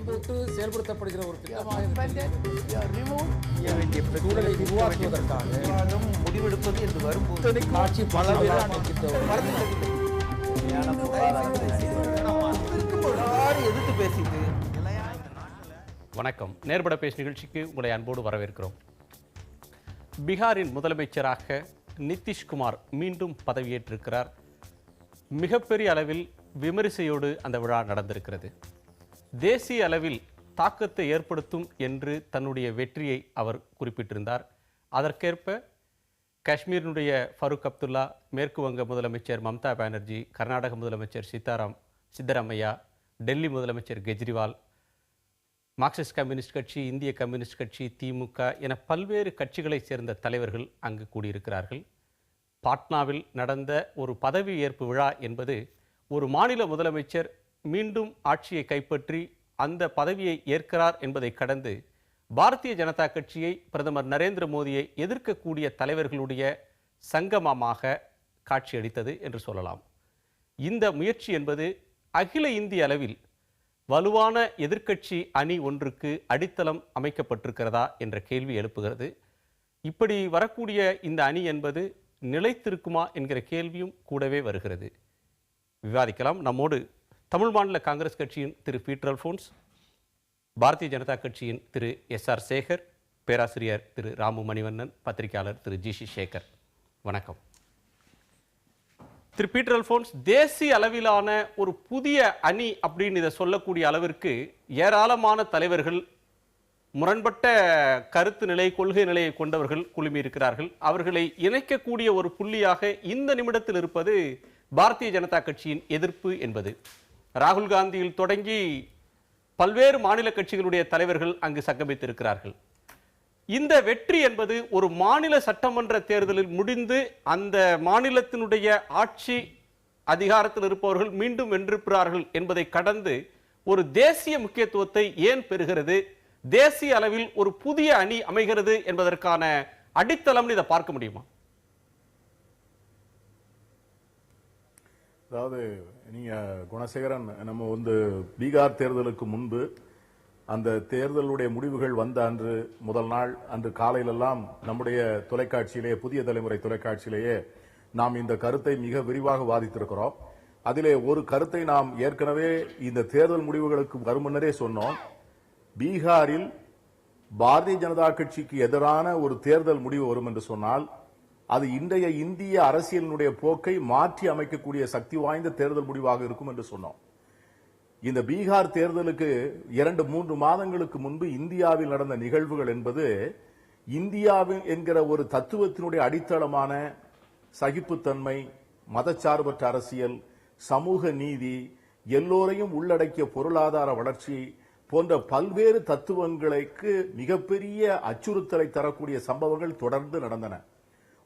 போட்டு செயல்படுத்தப்படுகிற ஒரு திட்டமாக சூழலை உருவாக்குவதற்காக முடிவெடுப்பது என்று வரும்போது ஆட்சி எதிர்த்து பேசிட்டு. வணக்கம். நேர்பட பேச்சு நிகழ்ச்சிக்கு உங்களை அன்போடு வரவேற்கிறோம். பீகாரின் முதலமைச்சராக நிதிஷ்குமார் மீண்டும் பதவியேற்றிருக்கிறார். மிகப்பெரிய அளவில் விமரிசையோடு அந்த விழா நடந்திருக்கிறது. தேசிய அளவில் தாக்கத்தை ஏற்படுத்தும் என்று தன்னுடைய வெற்றியை அவர் குறிப்பிட்டிருந்தார். அதற்கேற்ப காஷ்மீரினுடைய ஃபருக் அப்துல்லா, மேற்கு வங்க முதலமைச்சர் மம்தா பானர்ஜி, கர்நாடக முதலமைச்சர் சித்தராமையா, டெல்லி முதலமைச்சர் கெஜ்ரிவால், மார்க்சிஸ்ட் கம்யூனிஸ்ட் கட்சி, இந்திய கம்யூனிஸ்ட் கட்சி, திமுக என பல்வேறு கட்சிகளைச் சேர்ந்த தலைவர்கள் அங்கு கூடியிருக்கிறார்கள். பாட்னாவில் நடந்த ஒரு பதவி ஏற்பு விழா என்பது ஒரு மாநில முதலமைச்சர் மீண்டும் ஆட்சியை கைப்பற்றி அந்த பதவியை ஏற்கிறார் என்பதை கடந்து பாரதிய ஜனதா கட்சியை, பிரதமர் நரேந்திர மோடியை எதிர்க்கக்கூடிய தலைவர்களுடைய சங்கமமாக காட்சியளித்தது என்று சொல்லலாம். இந்த முயற்சி என்பது அகில இந்திய அளவில் வலுவான எதிர்க்கட்சி அணி ஒன்றுக்கு அடித்தளம் அமைக்கப்பட்டிருக்கிறதா என்ற கேள்வி எழுப்புகிறது. இப்படி வரக்கூடிய இந்த அணி என்பது நிலைத்திருக்குமா என்கிற கேள்வியும் கூடவே வருகிறது. விவாதிக்கலாம். நம்மோடு தமிழ் மாநில காங்கிரஸ் கட்சியின் திரு பீட்டர் அல்போன்ஸ், பாரதிய ஜனதா கட்சியின் திரு SR சேகர், பேராசிரியர் திரு ராமு மணிவண்ணன், பத்திரிகையாளர் திரு GC சேகர். வணக்கம். திரு பீட்டர் அல்போன்ஸ், தேசிய அளவிலான ஒரு புதிய அணி அப்படின்னு இதை சொல்லக்கூடிய அளவிற்கு ஏராளமான தலைவர்கள், முரண்பட்ட கருத்து நிலை, கொள்கை நிலையை கொண்டவர்கள் குழுமி இருக்கிறார்கள். அவர்களை இணைக்கக்கூடிய ஒரு புள்ளியாக இந்த நிமிடத்தில் இருப்பது பாரதிய ஜனதா கட்சியின் எதிர்ப்பு என்பது. ராகுல் காந்தியில் தொடங்கி பல்வேறு மாநில கட்சிகளுடைய தலைவர்கள் அங்கு சங்கமித்திருக்கிறார்கள். இந்த வெற்றி என்பது ஒரு மாநில சட்டமன்ற தேர்தலில் முடிந்து அந்த மாநிலத்தினுடைய ஆட்சி அதிகாரத்தில் இருப்பவர்கள் மீண்டும் வென்றிருக்கிறார்கள் என்பதை கடந்து ஒரு தேசிய முக்கியத்துவத்தை ஏன் பெறுகிறது, தேசிய அளவில் ஒரு புதிய அணி அமைகிறது என்பதற்கான அடித்தளம் இதை பார்க்க முடியுமா? அதாவது நீங்க குணசேகரன், நம்ம பீகார் தேர்தலுக்கு முன்பு அந்த தேர்தலுடைய முடிவுகள் வந்த அன்று முதல் நாள் அன்று காலையிலெல்லாம் நம்முடைய தொலைக்காட்சியிலேயே, புதிய தலைமுறை தொலைக்காட்சியிலேயே நாம் இந்த கருத்தை மிக விரிவாக வாதித்திருக்கிறோம். அதிலே ஒரு கருத்தை நாம் ஏற்கனவே இந்த தேர்தல் முடிவுகளுக்கு வரும் முன்னரே சொன்னோம். பீகாரில் பாரதிய ஜனதா கட்சிக்கு எதிரான ஒரு தேர்தல் முடிவு வரும் என்று சொன்னால் அது இன்றைய இந்திய அரசியலினுடைய போக்கை மாற்றி அமைக்கக்கூடிய சக்தி வாய்ந்த தேர்தல் முடிவாக இருக்கும் என்று சொன்னோம். இந்த பீகார் தேர்தலுக்கு 2-3 மாதங்களுக்கு முன்பு இந்தியாவில் நடந்த நிகழ்வுகள் என்பது இந்தியாவில் என்கிற ஒரு தத்துவத்தினுடைய அடித்தளமான சகிப்புத்தன்மை, மதச்சார்பற்ற அரசியல், சமூக நீதி, எல்லோரையும் உள்ளடக்கிய பொருளாதார வளர்ச்சி போன்ற பல்வேறு தத்துவங்களுக்கு மிகப்பெரிய அச்சுறுத்தலை தரக்கூடிய சம்பவங்கள் தொடர்ந்து நடந்தன.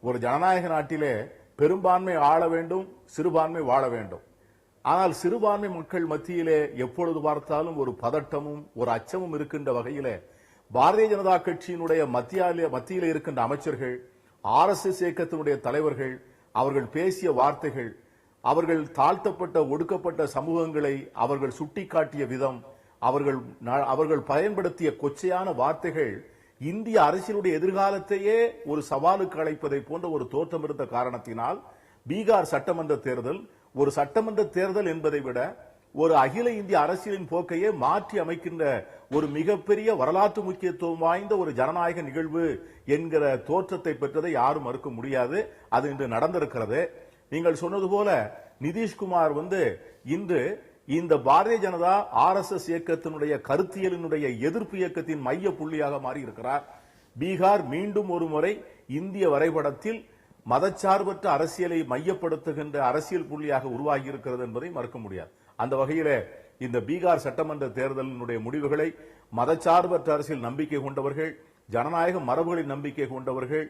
ஒரு ஜனநாயக நாட்டிலே பெரும்பான்மை ஆள வேண்டும், சிறுபான்மை வாழ வேண்டும். ஆனால் சிறுபான்மை மக்கள் மத்தியிலே எப்பொழுது பார்த்தாலும் ஒரு பதட்டமும் ஒரு அச்சமும் இருக்கின்ற வகையிலே பாரதிய ஜனதா கட்சியினுடைய மத்தியிலே இருக்கின்ற அமைச்சர்கள், RSS இயக்கத்தினுடைய தலைவர்கள், அவர்கள் பேசிய வார்த்தைகள், அவர்கள் தாழ்த்தப்பட்ட ஒடுக்கப்பட்ட சமூகங்களை அவர்கள் சுட்டிக்காட்டிய விதம், அவர்கள் பயன்படுத்திய கொச்சையான வார்த்தைகள் இந்திய அரசியலுடைய எதிர்காலத்தையே ஒரு சவாலுக்கு அழைப்பதை போன்ற ஒரு தோற்றம் இருந்த காரணத்தினால் பீகார் சட்டமன்ற தேர்தல் ஒரு சட்டமன்ற தேர்தல் என்பதை விட ஒரு அகில இந்திய அரசியலின் போக்கையே மாற்றி அமைக்கின்ற ஒரு மிகப்பெரிய வரலாற்று முக்கியத்துவம் வாய்ந்த ஒரு ஜனநாயக நிகழ்வு என்கிற தோற்றத்தை பெற்றதை யாரும் மறுக்க முடியாது. அது இன்று நடந்திருக்கிறது. நீங்கள் சொன்னது போல நிதிஷ்குமார் இன்று இந்த பாரதிய ஜனதா RSS இயக்கத்தினுடைய கருத்தியலினுடைய எதிர்ப்பு இயக்கத்தின் மைய புள்ளியாக மாறி இருக்கிறார். பீகார் மீண்டும் ஒரு முறை இந்திய வரைபடத்தில் மதச்சார்பற்ற அரசியலை மையப்படுத்துகின்ற அரசியல் புள்ளியாக உருவாகி இருக்கிறது என்பதை மறுக்க முடியாது. அந்த வகையிலே இந்த பீகார் சட்டமன்ற தேர்தலினுடைய முடிவுகளை மதச்சார்பற்ற அரசியல் நம்பிக்கை கொண்டவர்கள், ஜனநாயக மரபுகளின் நம்பிக்கை கொண்டவர்கள்,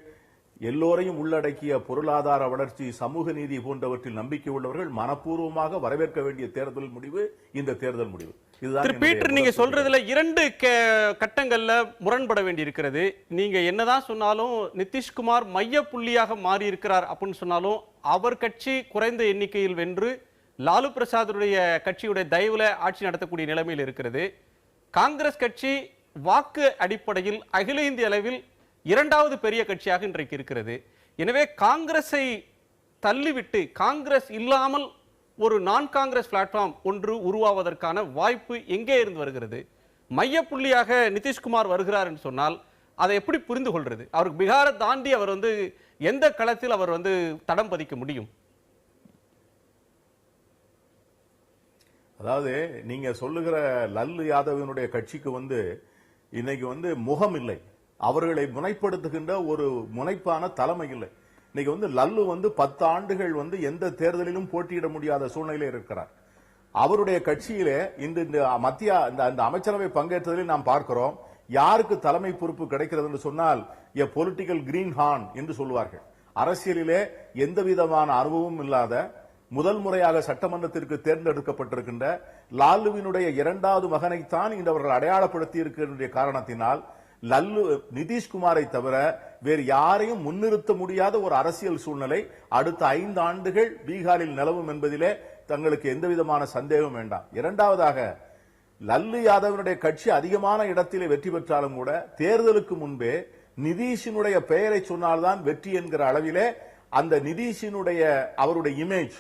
எல்லோரையும் உள்ளடக்கிய பொருளாதார வளர்ச்சி, சமூக நீதி போன்றவற்றில் நம்பிக்கை உள்ளவர்கள் மனப்பூர்வமாக வரவேற்க வேண்டிய தேர்தல் முடிவு இந்த தேர்தல் முடிவு. பீட்டர், நீங்க சொல்றதுல 2 கட்டங்கள்ல முரண்பட வேண்டி இருக்கிறது. நீங்க என்னதான் சொன்னாலும் நிதிஷ்குமார் மைய புள்ளியாக மாறி இருக்கிறார் அப்படின்னு சொன்னாலும் அவர் கட்சி குறைந்த எண்ணிக்கையில் வென்று லாலு பிரசாதுடைய கட்சியுடைய தயவுல ஆட்சி நடத்தக்கூடிய நிலைமையில் இருக்கிறது. காங்கிரஸ் கட்சி வாக்கு அடிப்படையில் அகில இந்திய அளவில் இரண்டாவது பெரிய கட்சியாக இன்றைக்கு இருக்கிறது. எனவே காங்கிரஸை தள்ளிவிட்டு காங்கிரஸ் இல்லாமல் ஒரு நான் காங்கிரஸ் பிளாட்ஃபார்ம் ஒன்று உருவாவதற்கான வாய்ப்பு எங்கே இருந்து வருகிறது? மையப்புள்ளியாக நிதிஷ்குமார் வருகிறார் என்று சொன்னால் அதை எப்படி புரிந்து கொள்றது? அவருக்கு பீகாரை தாண்டி அவர் எந்த களத்தில் அவர் தடம் பதிக்க முடியும்? அதாவது நீங்க சொல்லுகிற லல்லு யாதவினுடைய கட்சிக்கு இன்னைக்கு முகம் இல்லை, அவர்களை முனைப்படுத்துகின்ற ஒரு முனைப்பான தலைமை இல்லை. இன்னைக்கு லல்லு 10 ஆண்டுகள் எந்த தேர்தலிலும் போட்டியிட முடியாத சூழ்நிலையில் இருக்கிறார். அவருடைய கட்சியிலே இந்த மத்திய இந்த அமைச்சரவை பங்கேற்றதில் நாம் பார்க்கிறோம். யாருக்கு தலைமை பொறுப்பு கிடைக்கிறது என்று சொன்னால் எ பொலிட்டிக்கல் கிரீன் ஹார்ன் என்று சொல்வார்கள். அரசியலிலே எந்த விதமான அனுபவமும் இல்லாத முதல் முறையாக சட்டமன்றத்திற்கு தேர்ந்தெடுக்கப்பட்டிருக்கின்ற லாலுவினுடைய இரண்டாவது மகனைத்தான் இந்த அவர்கள் அடையாளப்படுத்தி இருக்கிற காரணத்தினால் நிதிஷ்குமாரை தவிர வேறு யாரையும் முன்னிறுத்த முடியாத ஒரு அரசியல் சூழ்நிலை அடுத்த 5 ஆண்டுகள் பீகாரில் நிலவும் என்பதிலே தங்களுக்கு எந்த விதமான சந்தேகம் வேண்டாம். இரண்டாவதாக லல்லு யாதவனுடைய கட்சி அதிகமான இடத்திலே வெற்றி பெற்றாலும் கூட தேர்தலுக்கு முன்பே நிதிஷினுடைய பெயரை சொன்னால்தான் வெற்றி என்கிற அளவிலே அந்த நிதிஷினுடைய அவருடைய இமேஜ்,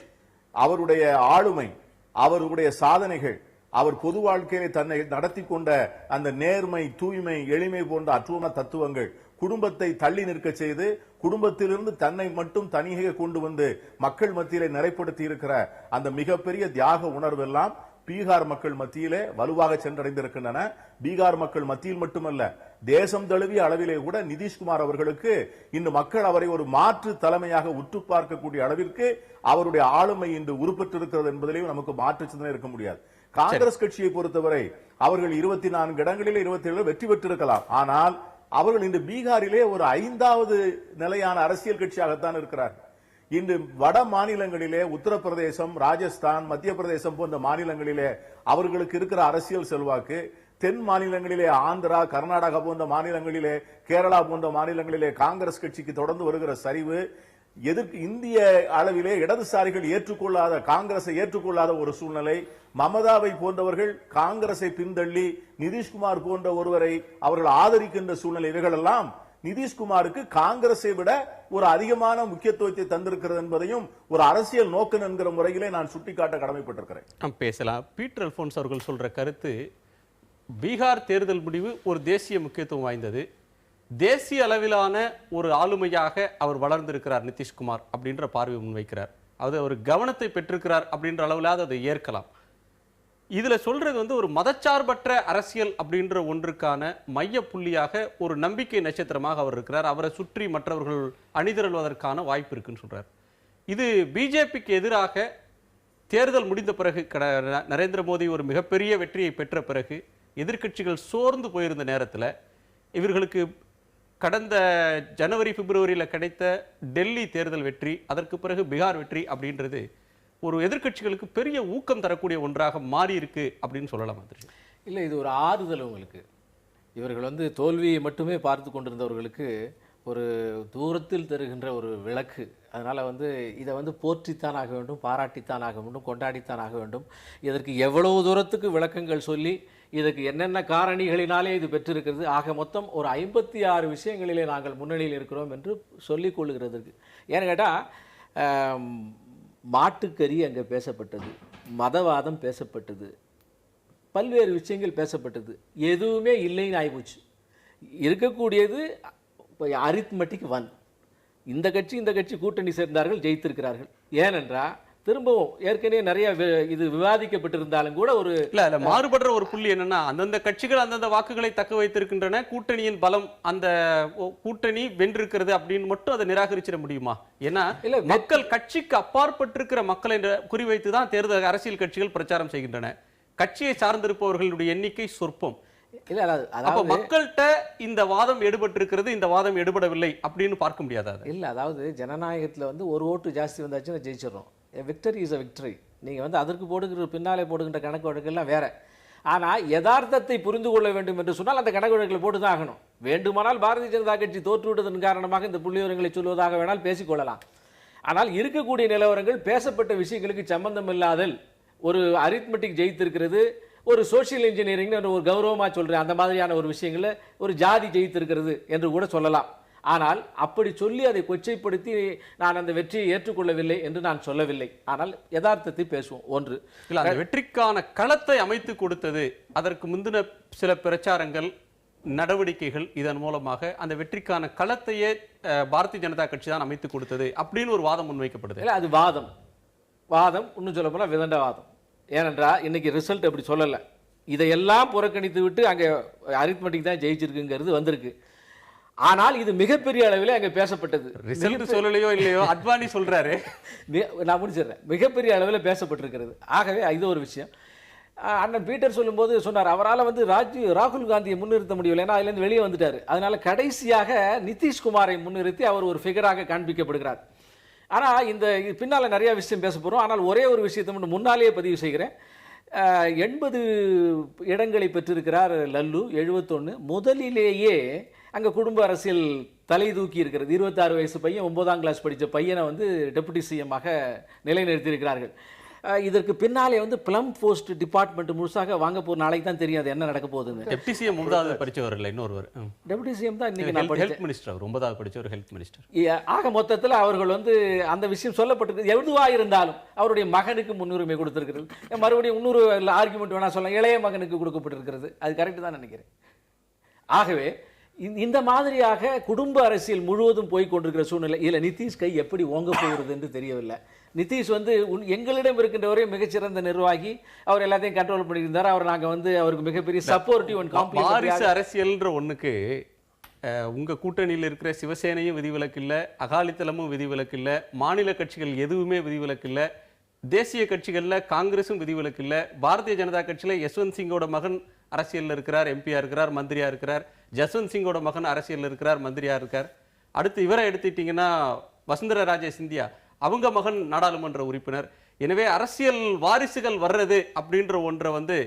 அவருடைய ஆளுமை, அவருடைய சாதனைகள், அவர் பொது வாழ்க்கையிலே தன்னை நடத்தி கொண்ட அந்த நேர்மை, தூய்மை, எளிமை போன்ற அற்புதமான தத்துவங்கள் குடும்பத்தை தள்ளி நிற்க செய்து குடும்பத்திலிருந்து தன்னை மட்டும் தனியாக கொண்டு வந்து மக்கள் மத்தியிலே நிறைப்படுத்தி இருக்கிற அந்த மிகப்பெரிய தியாக உணர்வெல்லாம் பீகார் மக்கள் மத்தியிலே வலுவாக சென்றடைந்திருக்கின்றன. பீகார் மக்கள் மத்தியில் மட்டுமல்ல, தேசம் தழுவிய அளவிலே கூட நிதிஷ்குமார் அவர்களுக்கு இன்று மக்கள் அவரை ஒரு மாற்று தலைமையாக உற்று பார்க்கக்கூடிய அளவிற்கு அவருடைய ஆளுமை இன்று உருப்பெற்றிருக்கிறது என்பதிலேயும் நமக்கு மாற்று சிந்தனை இருக்க முடியாது. காங்கிரஸ் கட்சியை பொறுத்தவரை அவர்கள் 24 இடங்களில் 27 வெற்றி பெற்றிருக்கலாம். ஆனால் அவர்கள் இன்று பீகாரிலே ஒரு 5வது நிலையான அரசியல் கட்சியாகத்தான் இருக்கிறார்கள். இன்று வட மாநிலங்களிலே உத்தரப்பிரதேசம், ராஜஸ்தான், மத்திய பிரதேசம் போன்ற மாநிலங்களிலே அவர்களுக்கு இருக்கிற அரசியல் செல்வாக்கு, தென் மாநிலங்களிலே ஆந்திரா, கர்நாடகா போன்ற மாநிலங்களிலே, கேரளா போன்ற மாநிலங்களிலே காங்கிரஸ் கட்சிக்கு தொடர்ந்து வருகிற சரிவு, இந்திய அளவிலே இடதுசாரிகள் ஏற்றுக்கொள்ளாத, காங்கிரஸை ஏற்றுக்கொள்ளாத ஒரு சூழ்நிலை, மமதாவை போன்றவர்கள் காங்கிரஸை பின்தள்ளி நிதிஷ்குமார் போன்ற ஒருவரை அவர்கள் ஆதரிக்கின்ற சூழ்நிலை, இவைகளெல்லாம் நிதிஷ்குமாருக்கு காங்கிரஸை விட ஒரு அதிகமான முக்கியத்துவத்தை தந்திருக்கிறது என்பதையும் ஒரு அரசியல் நோக்கம் என்கிற முறையிலே நான் சுட்டிக்காட்ட கடமைப்பட்டிருக்கிறேன். பேசலாம். பீட்டர் அல்போன்ஸ் அவர்கள் சொல்ற கருத்து, பீகார் தேர்தல் முடிவு ஒரு தேசிய முக்கியத்துவம் வாய்ந்தது, தேசிய அளவிலான ஒரு ஆளுமையாக அவர் வளர்ந்திருக்கிறார் நிதிஷ்குமார் அப்படின்ற பார்வை முன்வைக்கிறார். அது அவர் கவனத்தை பெற்றிருக்கிறார் அப்படின்ற அளவில் அதை ஏற்கலாம். இதுல சொல்றது ஒரு மதச்சார்பற்ற அரசியல் அப்படின்ற ஒன்றுக்கான மைய புள்ளியாக ஒரு நம்பிக்கை நட்சத்திரமாக அவர் இருக்கிறார். அவரை சுற்றி மற்றவர்கள் அணிதிரள்வதற்கான வாய்ப்பு இருக்குன்னு சொல்றார். இது பிஜேபிக்கு எதிராக தேர்தல் முடிந்த பிறகு நரேந்திர மோடி ஒரு மிகப்பெரிய வெற்றியை பெற்ற பிறகு எதிர்க்கட்சிகள் சோர்ந்து போயிருந்த நேரத்தில் இவர்களுக்கு கடந்த ஜனவரி பிப்ரவரியில் கிடைத்த டெல்லி தேர்தல் வெற்றி, அதற்கு பிறகு பீகார் வெற்றி அப்படின்றது ஒரு எதிர்க்கட்சிகளுக்கு பெரிய ஊக்கம் தரக்கூடிய ஒன்றாக மாறி இருக்கு அப்படின்னு சொல்லலாம். இல்லை, இது ஒரு ஆறுதல் உங்களுக்கு. இவர்கள் தோல்வியை மட்டுமே பார்த்து கொண்டிருந்தவர்களுக்கு ஒரு தூரத்தில் தருகின்ற ஒரு விளக்கு. அதனால் இதை போற்றித்தான் ஆக வேண்டும், பாராட்டித்தான் ஆக வேண்டும், கொண்டாடித்தான் ஆக வேண்டும். இதற்கு எவ்வளவு தூரத்துக்கு விளக்கங்கள் சொல்லி இதற்கு என்னென்ன காரணிகளினாலே இது பெற்றிருக்கிறது, ஆக மொத்தம் ஒரு 56 விஷயங்களிலே நாங்கள் முன்னணியில் இருக்கிறோம் என்று சொல்லிக் கொள்ளுகிறதுக்கு. ஏன்னு கேட்டால் மாட்டுக்கறி அங்கே பேசப்பட்டது, மதவாதம் பேசப்பட்டது, பல்வேறு விஷயங்கள் பேசப்பட்டது, எதுவுமே இல்லைன்னு ஆகிப்போச்சு. இருக்கக்கூடியது அரித்மெட்டிக் 1. இந்த கட்சி கூட்டணி சேர்ந்தார்கள், ஜெயித்திருக்கிறார்கள். ஏனென்றால் திரும்பவும் ஏற்கனவே நிறைய இது விவாதிக்கப்பட்டிருந்தாலும் கூட ஒரு மாறுபடுற ஒரு புள்ளி என்னன்னா, அந்தந்த கட்சிகள் அந்தந்த வாக்குகளை தக்க வைத்திருக்கின்றன, கூட்டணியின் பலம் அந்த கூட்டணி வென்றிருக்கிறது அப்படின்னு மட்டும் அதை நிராகரிச்சிட முடியுமா? ஏன்னா மக்கள் கட்சிக்கு அப்பாற்பட்டிருக்கிற மக்கள் என்ற குறிவைத்து தான் தேர்தல் அரசியல் கட்சிகள் பிரச்சாரம் செய்கின்றன. கட்சியை சார்ந்திருப்பவர்களுடைய எண்ணிக்கை சொற்பம். மக்கள்கிட்ட இந்த வாதம் எடுபட்டிருக்கிறது, இந்த வாதம் எடுபடவில்லை அப்படின்னு பார்க்க முடியாது. இல்ல, அதாவது ஜனநாயகத்தில் ஒரு ஓட்டு ஜாஸ்தி வந்தாச்சுன்னா ஜெயிச்சிடறோம். Victory is a victory. நீங்கள் அதற்கு போடுகிற பின்னாலே போடுகின்ற கணக்கு வழக்கெல்லாம் வேற. ஆனால் யதார்த்தத்தை புரிந்து கொள்ள வேண்டும் என்று சொன்னால் அந்த கணக்கு வழக்கில் போட்டு தான் ஆகணும். வேண்டுமானால் பாரதிய ஜனதா கட்சி தோற்றுவிட்டதன் காரணமாக இந்த புள்ளிவிவரங்களை சொல்வதாக வேணால் பேசிக்கொள்ளலாம். ஆனால் இருக்கக்கூடிய நிலவரங்கள், பேசப்பட்ட விஷயங்களுக்கு சம்பந்தம் இல்லாதல், ஒரு அரித்மெட்டிக் ஜெயித்திருக்கிறது, ஒரு சோஷியல் இன்ஜினியரிங் ஒரு கௌரவமாக சொல்கிறேன், அந்த மாதிரியான ஒரு விஷயங்களில் ஒரு ஜாதி ஜெயித்திருக்கிறது என்று கூட சொல்லலாம். ஆனால் அப்படி சொல்லி அதை கொச்சைப்படுத்தி நான் அந்த வெற்றியை ஏற்றுக்கொள்ளவில்லை என்று நான் சொல்லவில்லை. ஆனால் யதார்த்தத்தை பேசுவோம். ஒன்று இல்ல, அந்த வெற்றிக்கான களத்தை அமைத்து கொடுத்தது அதற்கு முந்தின சில பிரச்சாரங்கள், நடவடிக்கைகள், இதன் மூலமாக அந்த வெற்றிக்கான களத்தையே பாரதிய ஜனதா கட்சி தான் அமைத்து கொடுத்தது அப்படின்னு ஒரு வாதம் முன்வைக்கப்படுது. இல்லை, அது வாதம் இன்னும் சொல்ல போனால் விதண்டவாதம். ஏனென்றால் இன்னைக்கு ரிசல்ட் அப்படி சொல்லலை. இதையெல்லாம் புறக்கணித்து விட்டு அங்கே அரித்மெட்டிக் தான் ஜெயிச்சிருக்குங்கிறது வந்திருக்கு. ஆனால் இது மிகப்பெரிய அளவில் அங்கே பேசப்பட்டது. ரிசல்ட் சொல்லலையோ இல்லையோ அத்வானி சொல்றாரு. நான் முடிச்சிடுறேன். மிகப்பெரிய அளவில் பேசப்பட்டிருக்கிறது. ஆகவே இது ஒரு விஷயம். அண்ணன் பீட்டர் சொல்லும்போது சொன்னார், அவரால் வந்து ராகுல் காந்தியை முன்னிறுத்த முடியவில்லை, ஏன்னா அதுலேருந்து வெளியே வந்துட்டார். அதனால கடைசியாக நிதிஷ்குமாரை முன்னிறுத்தி அவர் ஒரு ஃபிகராக காண்பிக்கப்படுகிறார். ஆனால் இந்த பின்னால் நிறைய விஷயம் பேச போகிறோம். ஆனால் ஒரே ஒரு விஷயத்தை மட்டும் முன்னாலேயே பதிவு செய்கிறேன். 80 இடங்களை பெற்றிருக்கிறார் லல்லு, 71. முதலிலேயே அங்கே குடும்ப அரசியல் தலை தூக்கி இருக்கிறது. 26 வயசு பையன், 9ஆம் கிளாஸ் படித்த பையனை வந்து டெபுட்டி சிஎம்மாக நிலைநிறுத்தியிருக்கிறார்கள். இதற்கு பின்னாலே வந்து பிளம் போஸ்ட் டிபார்ட்மெண்ட் முழுசாக வாங்க போகிற நாளைக்கு தான் தெரியாது என்ன நடக்க போகுதுன்னு. டெப்டி சிஎம் 9வது படிச்சவர் இல்லை, இன்னொரு டெபுட்டி சிஎம் தான் இன்னைக்கு நான் ஹெல்த் மினிஸ்டர், அவர் 9வது படிச்சவர் ஹெல்த் மினிஸ்டர். ஆக மொத்தத்தில் அவர்கள் வந்து அந்த விஷயம் சொல்லப்பட்டிருக்கு. எதுவாக இருந்தாலும் அவருடைய மகனுக்கு முன்னுரிமை கொடுத்திருக்கிறது. மறுபடியும் இன்னொரு ஆர்குமெண்ட் வேணா சொல்லலாம், இளைய மகனுக்கு கொடுக்கப்பட்டிருக்கிறது. அது கரெக்டு தான் நினைக்கிறேன். ஆகவே இந்த மாதிரியாக குடும்ப அரசியல் முழுவதும் போய் கொண்டிருக்கிற சூழ்நிலை இதில் நிதிஷ் கை எப்படி ஓங்க போகிறது என்று தெரியவில்லை. நிதிஷ் வந்து எங்களிடம் இருக்கின்றவரே மிகச்சிறந்த நிர்வாகி, அவர் எல்லாத்தையும் கண்ட்ரோல் பண்ணியிருந்தார். அவர் நாங்கள் வந்து அவருக்கு மிகப்பெரிய சப்போர்ட்டிவ் அண்ட் காம்ப்ளிமெண்டரி அரசியல்ன்ற ஒண்ணுக்கு உங்க கூட்டணியில் இருக்கிற சிவசேனையும் விதிவிலக்கு இல்லை, அகாலிதளமும் விதிவிலக்கு இல்லை, மாநில கட்சிகள் எதுவுமே விதிவிலக்கு இல்லை, தேசிய கட்சிகள்ல காங்கிரஸும் விதிவிலக்கு இல்லை, பாரதிய ஜனதா கட்சியில யஸ்வந்த் சிங்கோட மகன் அரசியலில் இருக்கிறார், எம்பியா இருக்கிறார், மந்திரியா இருக்கிறார். ஜஸ்வந்த் சிங்கோட மகன் அரசியலில் இருக்கிறார், மந்திரியா இருக்கார். அடுத்து இவரை எடுத்துட்டீங்கன்னா வசுந்தரா ராஜே சிந்தியா, அவங்க மகன் நாடாளுமன்ற உறுப்பினர். எனவே அரசியல் வாரிசுகள் வர்றது அப்படின்ற ஒன்றை வந்து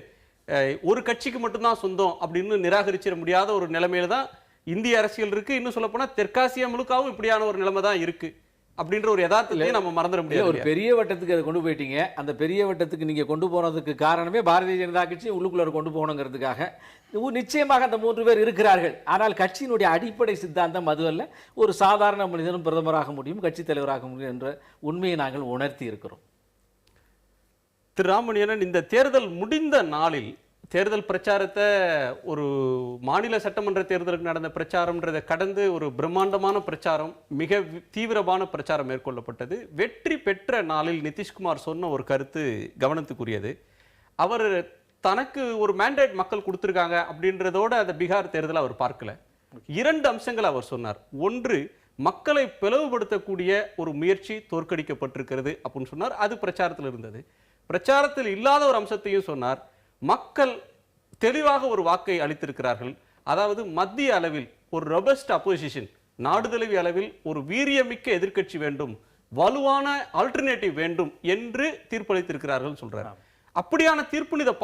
ஒரு கட்சிக்கு மட்டும்தான் சொந்தம் அப்படின்னு நிராகரிச்சிட முடியாத ஒரு நிலைமையில தான் இந்திய அரசியல் இருக்கு. இன்னும் சொல்ல போனா தெற்காசியா முழுக்காவும் இப்படியான ஒரு நிலைமை தான் இருக்கு அப்படின்ற ஒரு யதார்த்தத்தை நம்ம மறந்துட முடியாது. ஒரு பெரிய வட்டத்துக்கு அதை கொண்டு போயிட்டீங்க. அந்த பெரிய வட்டத்துக்கு நீங்க கொண்டு போனதுக்கு காரணமே பாரதிய ஜனதா கட்சி உள்ளுக்குள்ள கொண்டு போகணுங்கிறதுக்காக. நிச்சயமாக அந்த 3 பேர் இருக்கிறார்கள். ஆனால் கட்சியினுடைய அடிப்படை சித்தாந்தம் அது அல்ல. ஒரு சாதாரண மனிதனும் பிரதமராக முடியும், கட்சி தலைவராக முடியும் என்ற உண்மையை நாங்கள் உணர்த்தி இருக்கிறோம். திரு ராமணியன், இந்த தேர்தல் முடிந்த நாளில் தேர்தல் பிரச்சாரத்தை ஒரு மாநில சட்டமன்ற தேர்தலுக்கு நடந்த பிரச்சாரம்ன்றதை கடந்து ஒரு பிரம்மாண்டமான பிரச்சாரம், மிக தீவிரமான பிரச்சாரம் மேற்கொள்ளப்பட்டது. வெற்றி பெற்ற நாளில் நிதிஷ்குமார் சொன்ன ஒரு கருத்து கவனத்துக்குரியது. அவர் தனக்கு ஒரு மேண்டேட் மக்கள் கொடுத்துருக்காங்க அப்படின்றதோட அந்த பீகார் தேர்தலை அவர் பார்க்கல. 2 அம்சங்கள் அவர் சொன்னார். ஒன்று, மக்களை பிளவுபடுத்தக்கூடிய ஒரு முயற்சி தோற்கடிக்கப்பட்டிருக்கிறது அப்படின்னு சொன்னார். அது பிரச்சாரத்தில் இருந்தது. பிரச்சாரத்தில் இல்லாத ஒரு அம்சத்தையும் சொன்னார். மக்கள் தெளிவாக ஒரு வாக்கை அளித்திருக்கிறார்கள். அதாவது மத்திய அளவில் ஒரு ரொபஸ்ட் அப்போசிஷன், நாடு தழுவிய அளவில் ஒரு வீரியமிக்க எதிர்க்கட்சி வேண்டும், வலுவான ஆல்டர்னேட்டிவ் வேண்டும் என்று தீர்ப்பளித்திருக்கிறார்கள் சொல்றாரு. அப்படியான தீர்ப்பு இதை